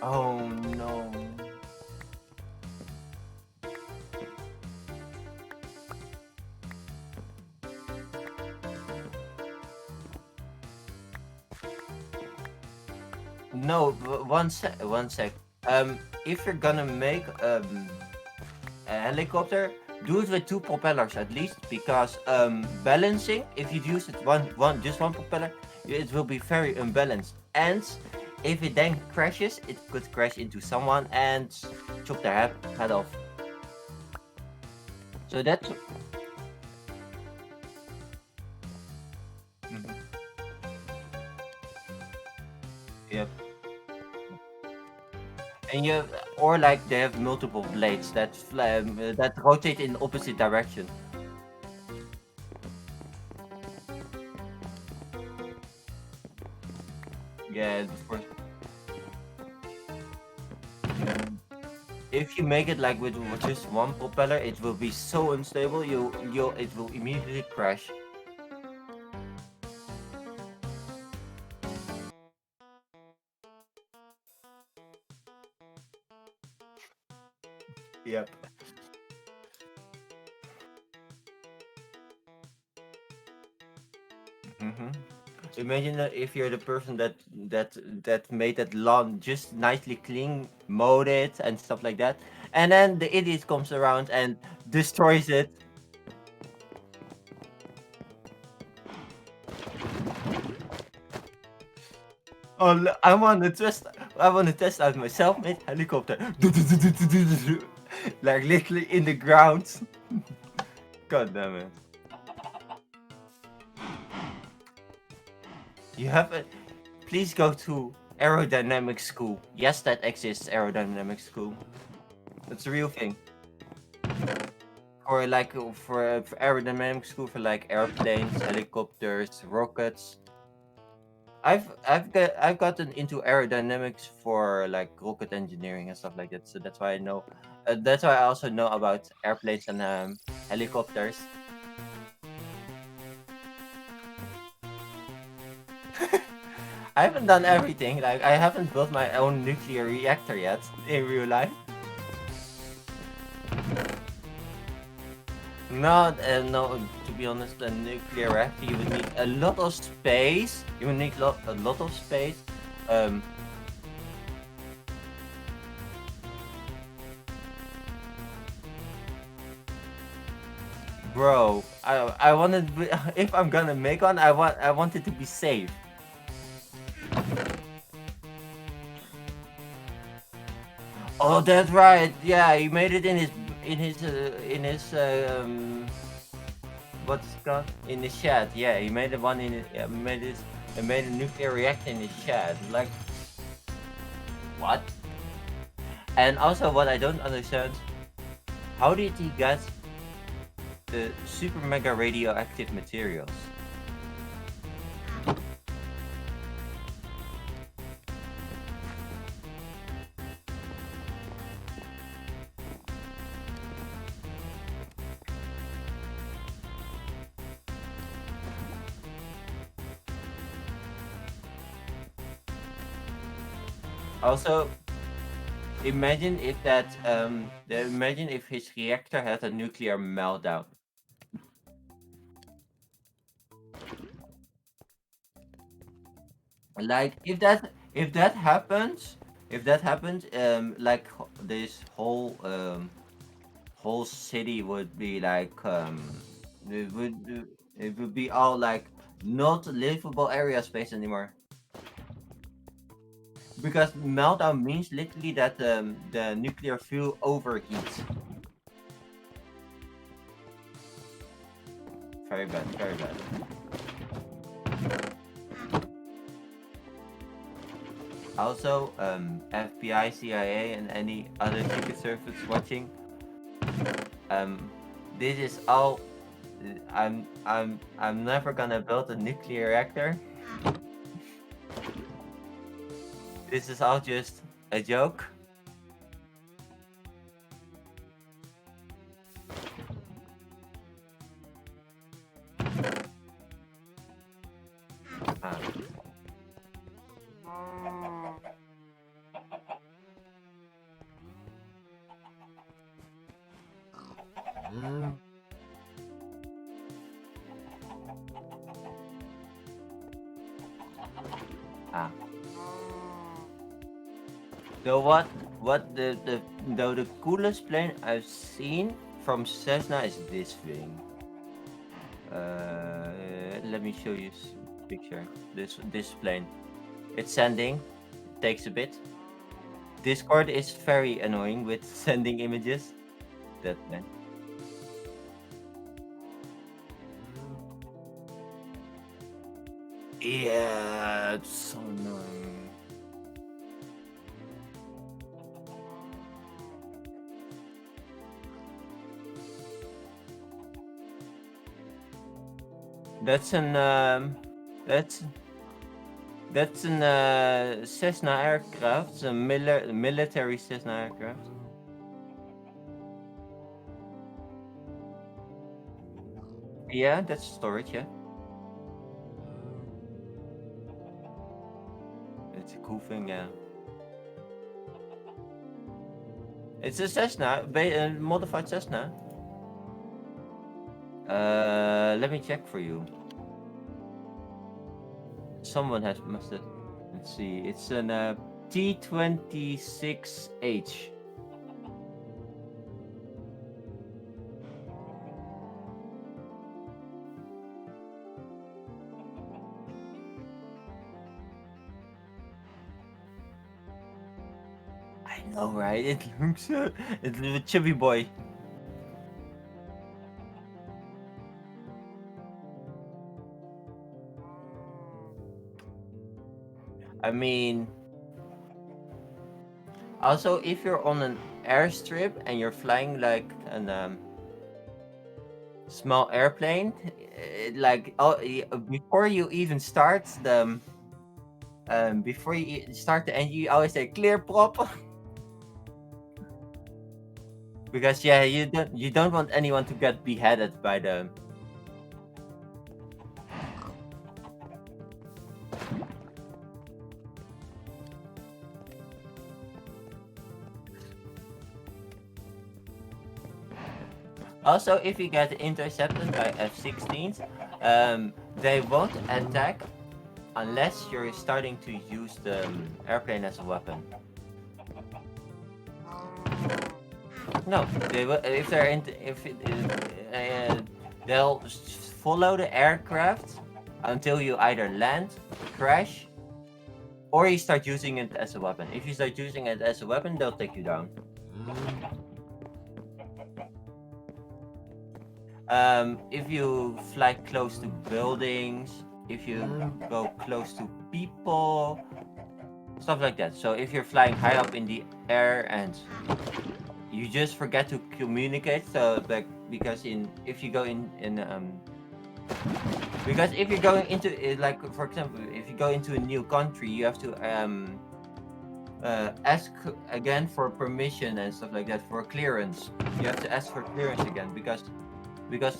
Oh no. No, one sec. One sec. If you're gonna make a helicopter, do it with two propellers at least, because balancing. If you use it just one propeller, it will be very unbalanced. And if it then crashes, it could crash into someone and chop their head off. So that's. Mhm. Yep. And or like they have multiple blades that rotate in opposite direction. Yeah, of course. If you make it like with just one propeller, it will be so unstable. It will immediately crash. Yep. Mm-hmm. Imagine that if you're the person that made that lawn just nicely clean, mowed it and stuff like that, and then the idiot comes around and destroys it. Oh, I want to test out my self-made helicopter, like literally in the ground. God damn it. You have a... Please go to aerodynamic school. Yes, that exists, aerodynamic school. It's a real thing. Or like for aerodynamic school for like airplanes, helicopters, rockets. I've gotten into aerodynamics for like rocket engineering and stuff like that. So that's why I know. That's why I also know about airplanes and helicopters. I haven't done everything. Like I haven't built my own nuclear reactor yet in real life. No, no. To be honest, a nuclear reactor you would need a lot of space. You would need a lot of space. Bro, I wanted if I'm gonna make one, I want it to be safe. Oh, that's right. Yeah, he made it in his what's it called? In his shed. Yeah, he made one in he made a nuclear reactor in his shed. Like what? And also what I don't understand, how did he get the super mega radioactive materials? Also, imagine if imagine if his reactor had a nuclear meltdown. Like if that happens, like this whole city would be like it would be all like not livable area space anymore. Because meltdown means literally that the nuclear fuel overheats. Very bad, very bad. Also, FBI, CIA, and any other secret service watching. This is all. I'm never gonna build a nuclear reactor. This is all just a joke. Ah. Ah. So the coolest plane I've seen from Cessna is this thing. Let me show you a picture. This plane. It's sending. It takes a bit. Discord is very annoying with sending images. That plane. Yeah, it's so annoying. That's an Cessna aircraft. It's a military Cessna aircraft. Yeah, that's storage. Yeah. It's a cool thing, yeah. It's a Cessna, a modified Cessna. Let me check for you. Someone must have. Let's see. It's an T-26H. I know, right? It looks it's a chubby boy. I mean, also if you're on an airstrip and you're flying like an small airplane, like before you even start the before you start the engine, you always say clear prop. Because yeah, you don't want anyone to get beheaded by the. Also, if you get intercepted by F-16s, they won't attack unless you're starting to use the airplane as a weapon. No, they will if they're in they'll follow the aircraft until you either land, crash, or you start using it as a weapon. If you start using it as a weapon, they'll take you down. If you fly close to buildings, if you go close to people, stuff like that. So if you're flying high up in the air and you just forget to communicate, so like because if you go in because if you're going into like for example, if you go into a new country, you have to ask again for permission and stuff like that for clearance. You have to ask for clearance again because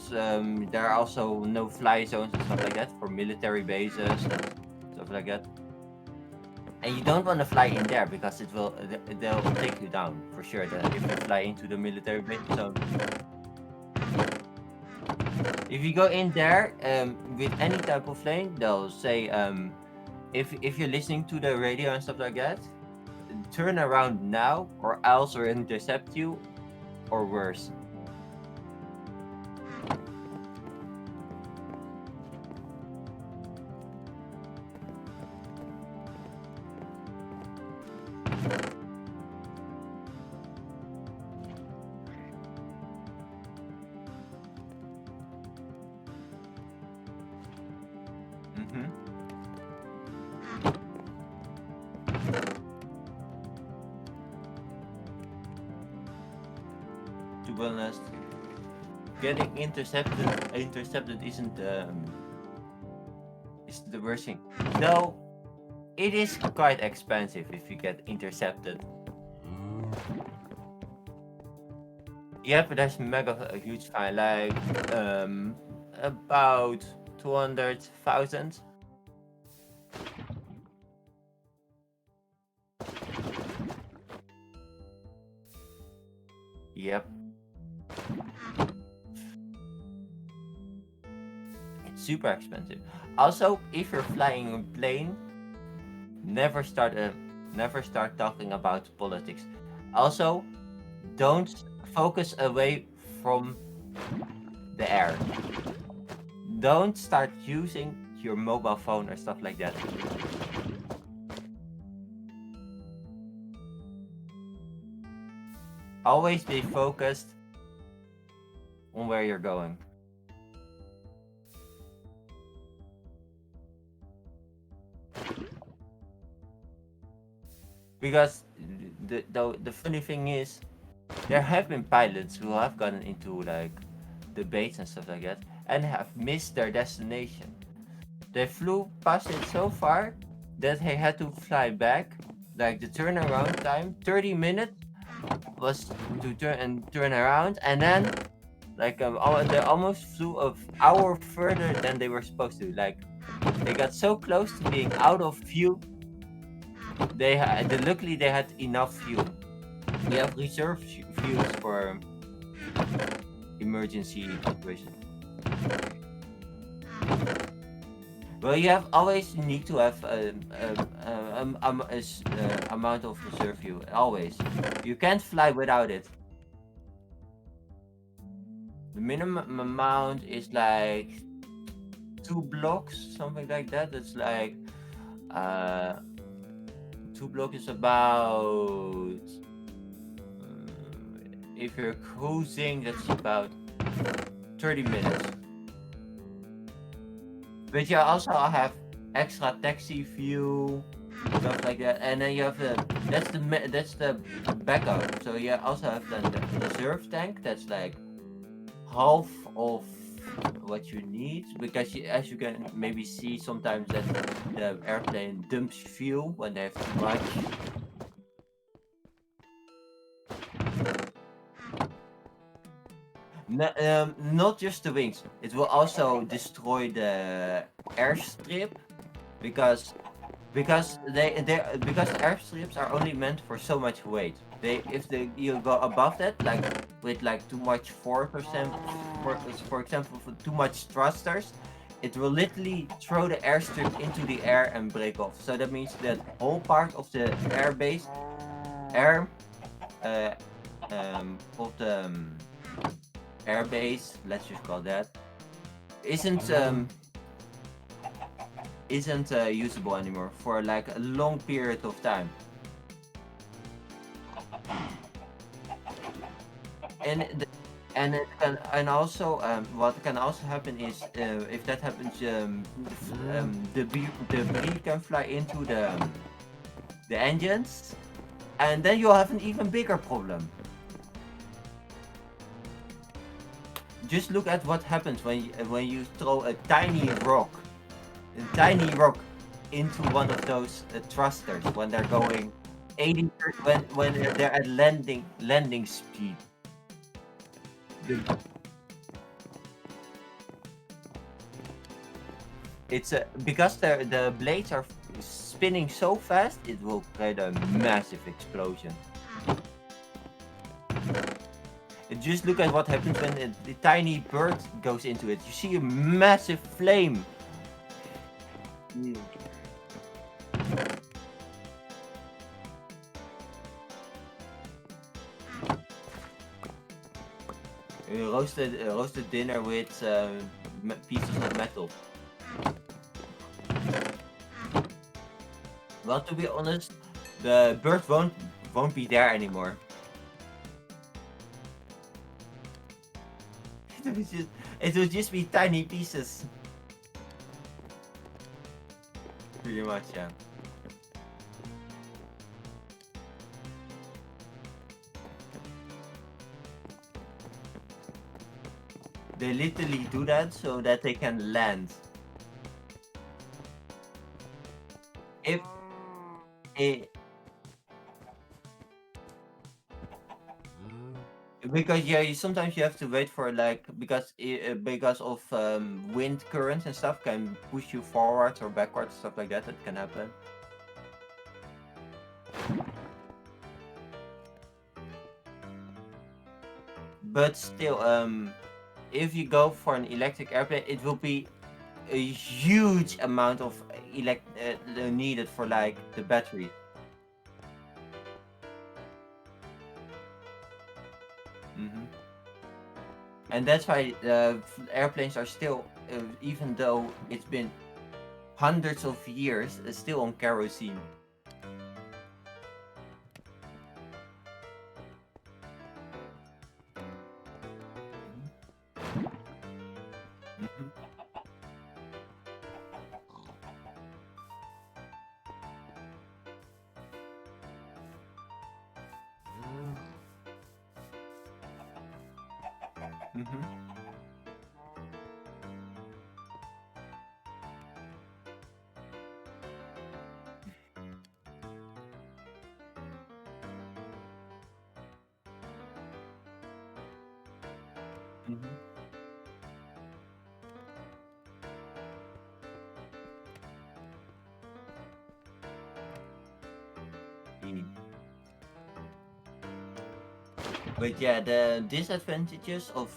there are also no fly zones and stuff like that for military bases and stuff like that. And you don't want to fly in there because they'll take you down for sure. If you fly into the military base zone, if you go in there with any type of plane, they'll say if you're listening to the radio and stuff like that, turn around now or else we'll intercept you, or worse. To be honest, getting intercepted isn't the worst thing. Though it is quite expensive if you get intercepted. Yeah, but that's a huge fine, like about 200,000. Yep. It's super expensive. Also, if you're flying a plane, never start talking about politics. Also, don't focus away from the air. Don't start using your mobile phone or stuff like that. Always be focused on where you're going. Because the funny thing is, there have been pilots who have gotten into like debates and stuff like that and have missed their destination. They flew past it so far that they had to fly back. Like the turnaround time, 30 minutes was to turn around, and then like they almost flew an hour further than they were supposed to. Like they got so close to being out of fuel. Luckily they had enough fuel. We have reserve fuels for emergency situations. Well, you always need to have amount of reserve fuel. Always, you can't fly without it. The minimum amount is like 2 blocks, something like that. It's like 2 blocks is about if you're cruising, that's about 30 minutes. But you also have extra taxi fuel stuff like that. And then you have that's the backup. So you also have then the reserve tank. That's like half of what you need, because as you can maybe see sometimes that the airplane dumps fuel when they have too much. Not just the wings. It will also destroy the airstrip, because because the airstrips are only meant for so much weight. If you go above that, like with like too much force or for example, for too much thrusters, it will literally throw the airstrip into the air and break off. So that means that whole part of the airbase, air, of the airbase, let's just call that, isn't usable anymore for like a long period of time. And and also what can also happen is if that happens, debris can fly into the engines, and then you'll have an even bigger problem. Just look at what happens when you throw a tiny rock into one of those thrusters when they're going 80 when they're at landing speed. It's because the blades are spinning so fast, it will create a massive explosion. Just look at what happens when the tiny bird goes into it. You see a massive flame. Roasted dinner with pieces of metal. Well, to be honest, the bird won't be there anymore. It will just be tiny pieces. Pretty much, yeah. They literally do that so that they can land. If because yeah, sometimes you have to wait for like because of wind currents and stuff can push you forwards or backwards, stuff like that. That can happen. But still, if you go for an electric airplane, it will be a huge amount of needed for like the battery. And that's why airplanes are still, even though it's been hundreds of years, still on kerosene. But yeah, the disadvantages of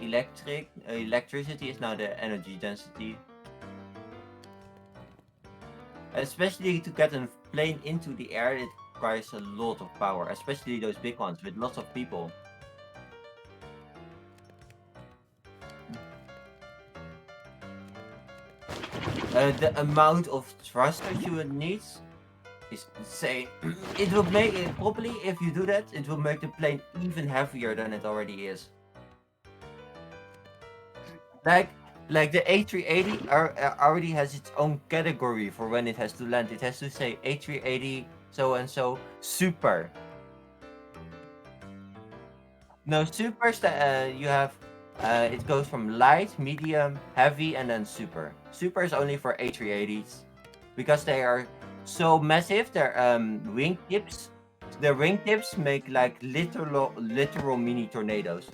electricity is now the energy density. Especially to get a plane into the air, it requires a lot of power, especially those big ones with lots of people. The amount of thrusters you would need is insane. It will make it probably, if you do that, it will make the plane even heavier than it already is. Like Like the A380 already has its own category for when it has to land. It has to say A380 so and so super. No, supers that you have. It goes from light, medium, heavy, and then super. Super is only for A380s because they are so massive. Their wing tips, the wing tips make like literal mini tornadoes.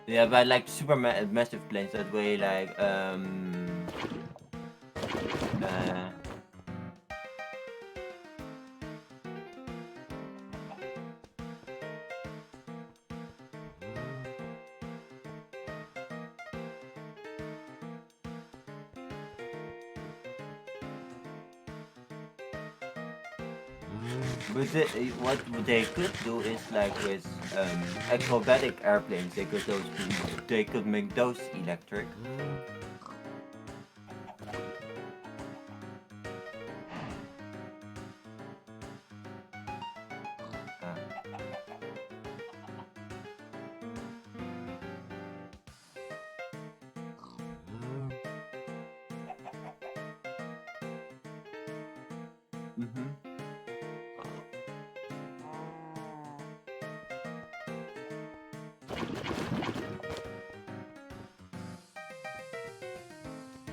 Yeah, but like super massive planes that weigh like uh, but what they could do is like with acrobatic airplanes, they could make those electric. Uh, mhm.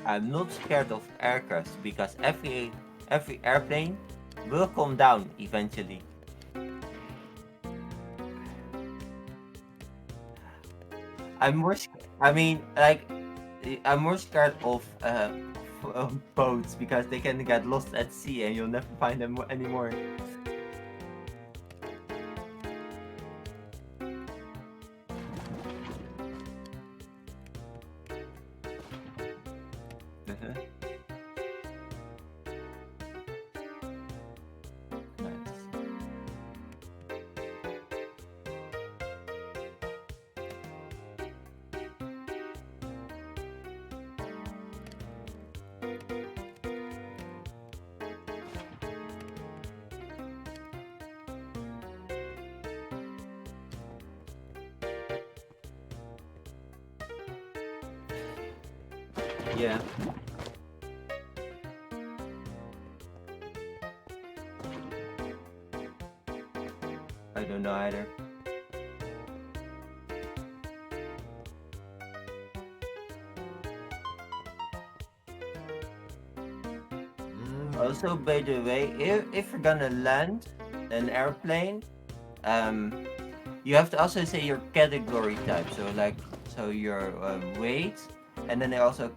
I'm not scared of aircraft because every airplane will come down eventually. I mean, like, I'm more scared of boats because they can get lost at sea and you'll never find them anymore. Uh-huh. Nice. Yeah. I don't know either. Also, by the way, if you're gonna land an airplane, um, you have to also say your category type. So like, so your weight, and then also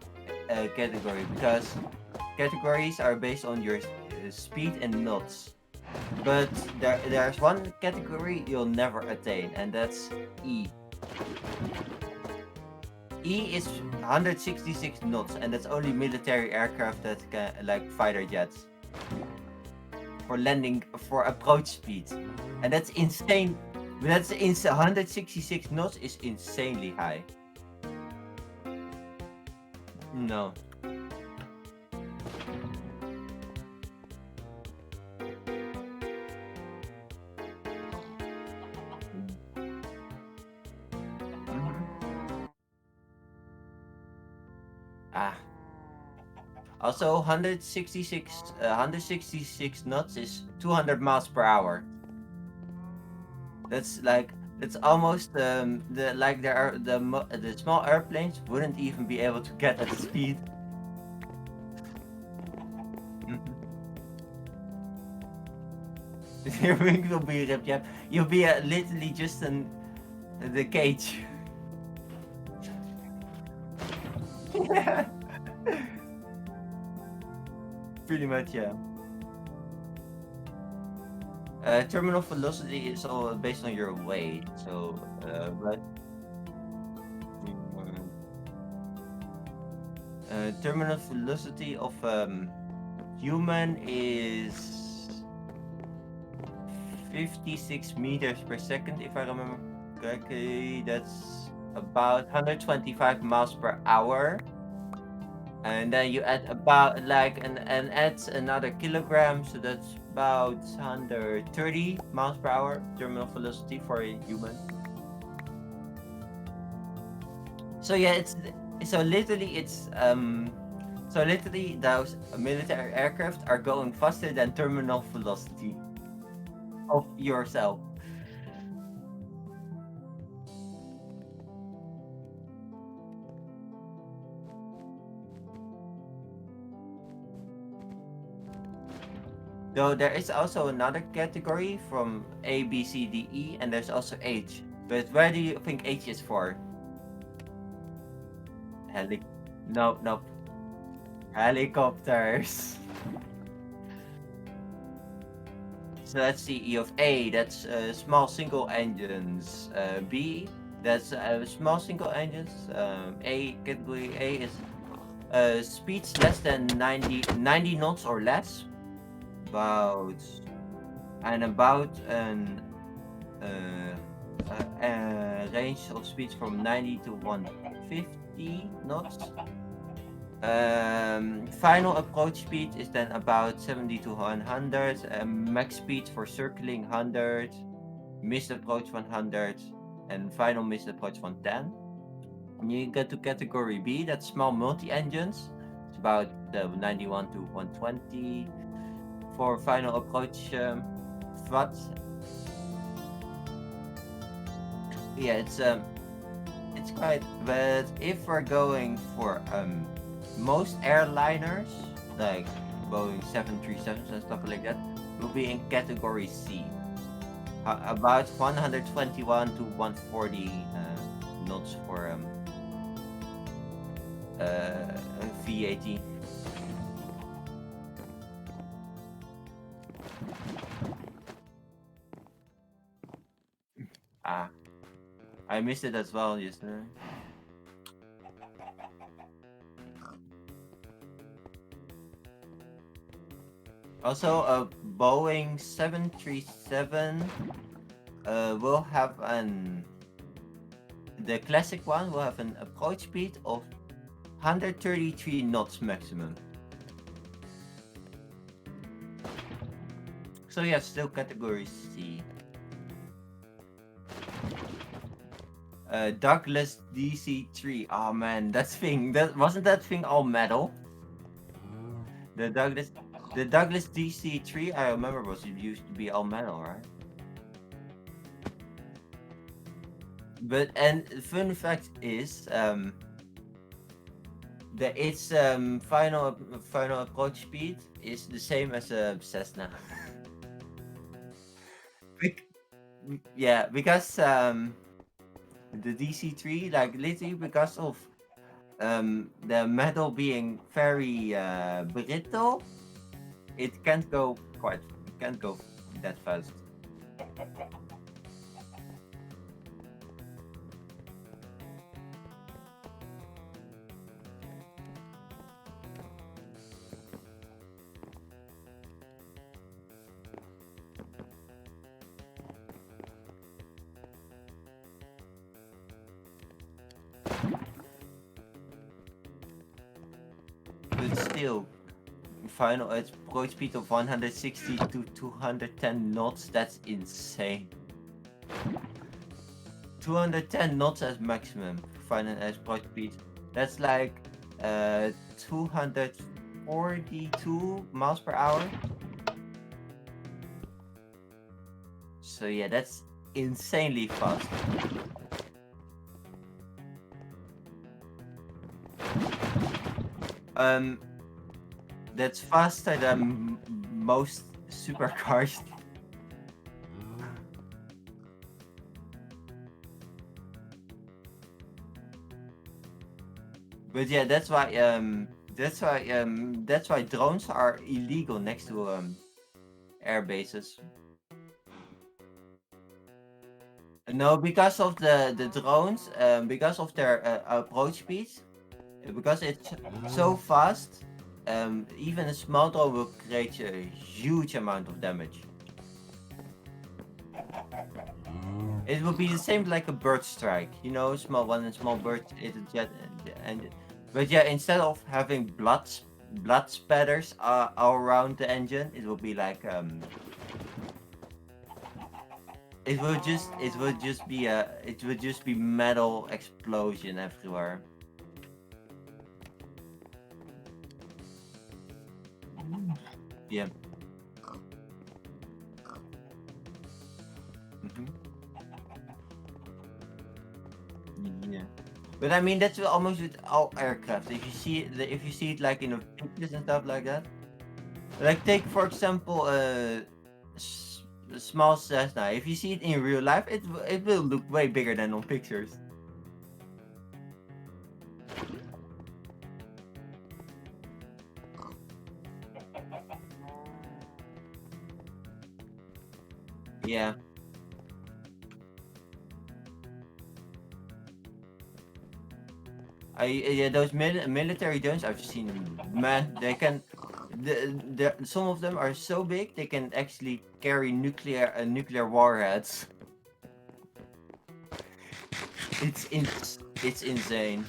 category because categories are based on your speed and knots. But there's one category you'll never attain, and that's E. E is 166 knots, and that's only military aircraft that can, like fighter jets, for landing for approach speed, and that's insane. 166 knots is insanely high. No. Ah. Also, 166 knots is 200 miles per hour. That's like it's almost the like there are the small airplanes wouldn't even be able to get at speed. Your wing will be ripped. Yeah, you'll be literally just in the cage. Yeah. Pretty much, yeah. Terminal velocity is all based on your weight, so but terminal velocity of human is 56 meters per second, if I remember correctly. That's about 125 miles per hour. And then you add about like and adds another kilogram, so that's about 130 miles per hour terminal velocity for a human. So yeah, so literally those military aircraft are going faster than terminal velocity of yourself. Though there is also another category from A, B, C, D, E, and there's also H. But where do you think H is for? Nope, nope. Helicopters. So that's the E of A. That's small single engines. B, that's small single engines. A, category A is speeds less than 90 knots or less. About an range of speeds from 90 to 150 knots. Final approach speed is then about 70 to 100. Max speed for circling 100. Missed approach 100. And final missed approach 110. And you get to category B, that's small multi-engines. It's about 91 to 120. For final approach FUT. Yeah, it's quite, but if we're going for most airliners like Boeing 737s and stuff like that will be in category C. About 121 to 140 knots for VAT. I missed it as well yesterday. Also, a Boeing 737 will have the classic one will have an approach speed of 133 knots maximum. So yeah, still category C. Douglas DC-3. Oh man, that wasn't that thing all metal? The Douglas DC-3 I remember was used to be all metal, right? But and fun fact is that its final approach speed is the same as a Cessna. Yeah, because the DC-3, like literally because of the metal being very brittle, it can't go that fast. But still, final approach speed of 160 to 210 knots, that's insane. 210 knots as maximum final approach speed. That's like 242 miles per hour. So yeah, that's insanely fast. That's faster than most supercars. But yeah, that's why drones are illegal next to air bases. No, because of the drones, because of their approach speeds, because it's so fast, even a small drone will create a huge amount of damage. It will be the same like a bird strike, you know, small one and small bird is a jet, but yeah, instead of having blood spatters all around the engine, it will be like it would just be metal explosion everywhere. Yeah. Mhm. Yeah. But I mean that's almost with all aircraft. If you see it like in the pictures and stuff like that. Like take for example a small Cessna. If you see it in real life, it will look way bigger than on pictures. Yeah. Yeah, those military drones I've seen them. Man, they can. Some of them are so big they can actually carry nuclear warheads. It's insane.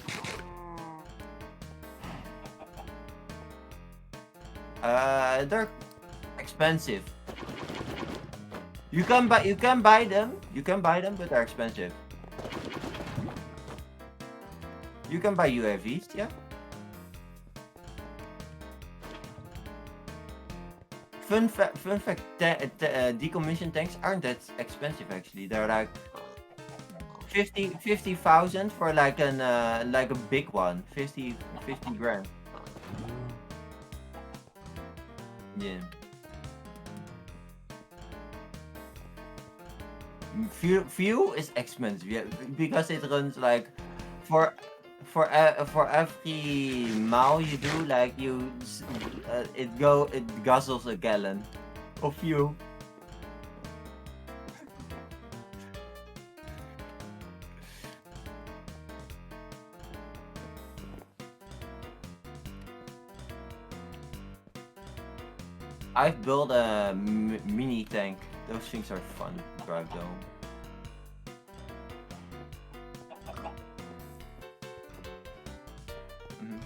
They're expensive. You can buy them. You can buy them, but they're expensive. You can buy UAVs, yeah. Fun fact, decommissioned tanks aren't that expensive actually. They're like 50,000 for like a big one. 50 grand. Yeah. Fuel is expensive, yeah, because it runs like for for every mile you do, like it guzzles a gallon of fuel. I've built a mini tank. Those things are fun to drive though. Mhm.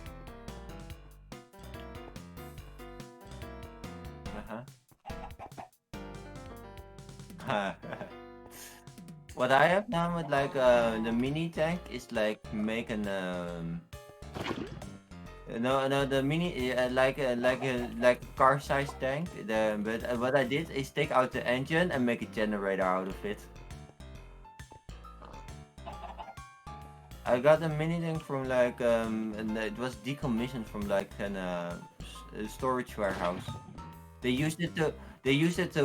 Uh-huh. What I have done with like the mini tank is like make an no, the mini like a car size tank. But what I did is take out the engine and make a generator out of it. I got a mini tank from like and it was decommissioned from like a storage warehouse. They used it to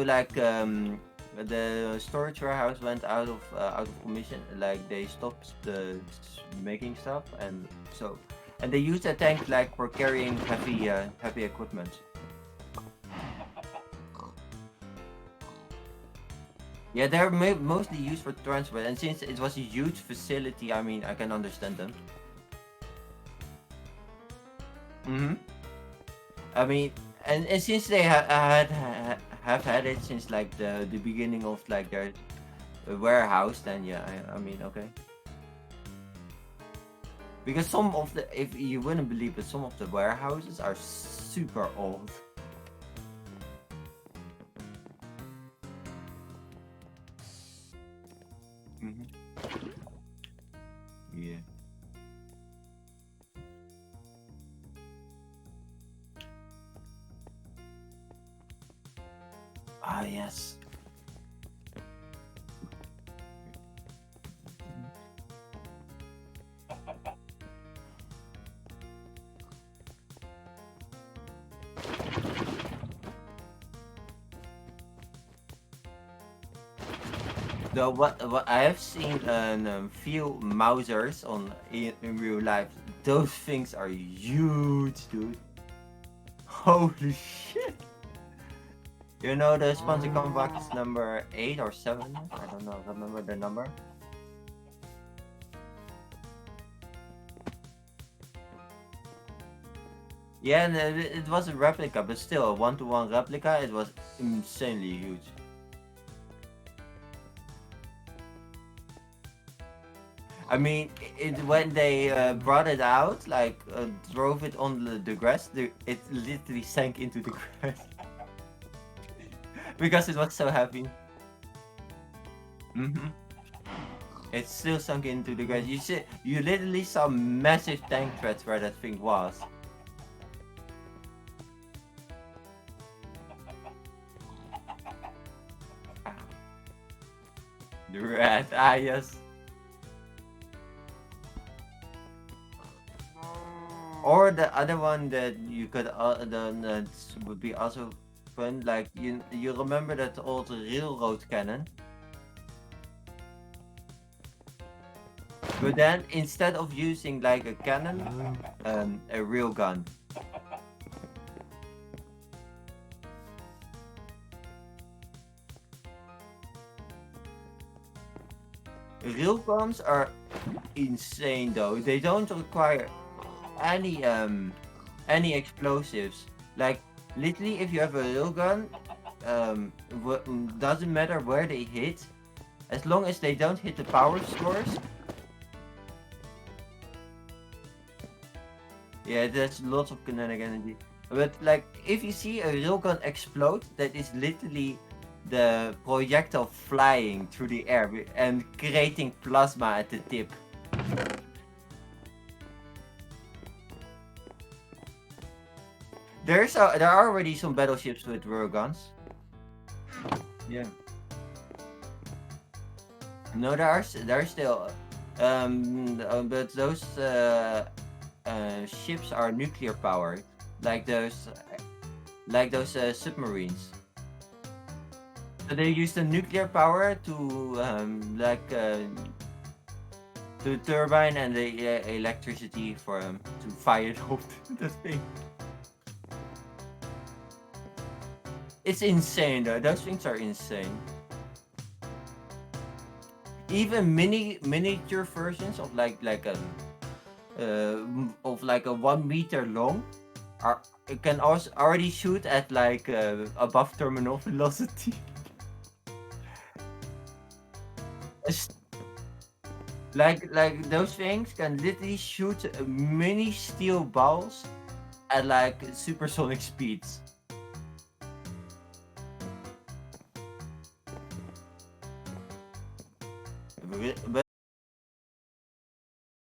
like the storage warehouse went out of commission. Like they stopped making stuff, and so and they used that tank like for carrying heavy equipment. Yeah, they're mostly used for transport, and since it was a huge facility, I mean, I can understand them. Mm-hmm. I mean, and since they have had it since like the beginning of like their warehouse, then yeah, I mean, okay. Because some of the, if you wouldn't believe it, some of the warehouses are super old. Mm-hmm. Yeah. Ah, yes. Though what I have seen few Mausers in real life, those things are huge, dude. Holy shit! You know the sponsor Convax number 8 or 7? I don't know, remember the number? Yeah, and it was a replica, but still a one-to-one replica. It was insanely huge. I mean, when they brought it out, like drove it on the grass, it literally sank into the grass because it was so heavy. Mm-hmm. It's still sunk into the ground. You literally saw massive tank treads where that thing was. The rat, yes. Or the other one that you could, that would be also fun. Like you remember that old railroad cannon? But then instead of using like a cannon, a real gun. Real guns are insane though. They don't require any explosives. Like literally, if you have a real gun, doesn't matter where they hit, as long as they don't hit the power source. Yeah, that's lots of kinetic energy. But like, if you see a real gun explode, that is literally the projectile flying through the air and creating plasma at the tip. There are already some battleships with railguns. Yeah. No, there are still, but those ships are nuclear powered, like those submarines. So they use the nuclear power to to turbine and the electricity for to fire off the thing. It's insane though. Those things are insane. Even miniature versions of like a 1 meter long can also already shoot at like above terminal velocity. Like those things can literally shoot mini steel balls at like supersonic speeds. But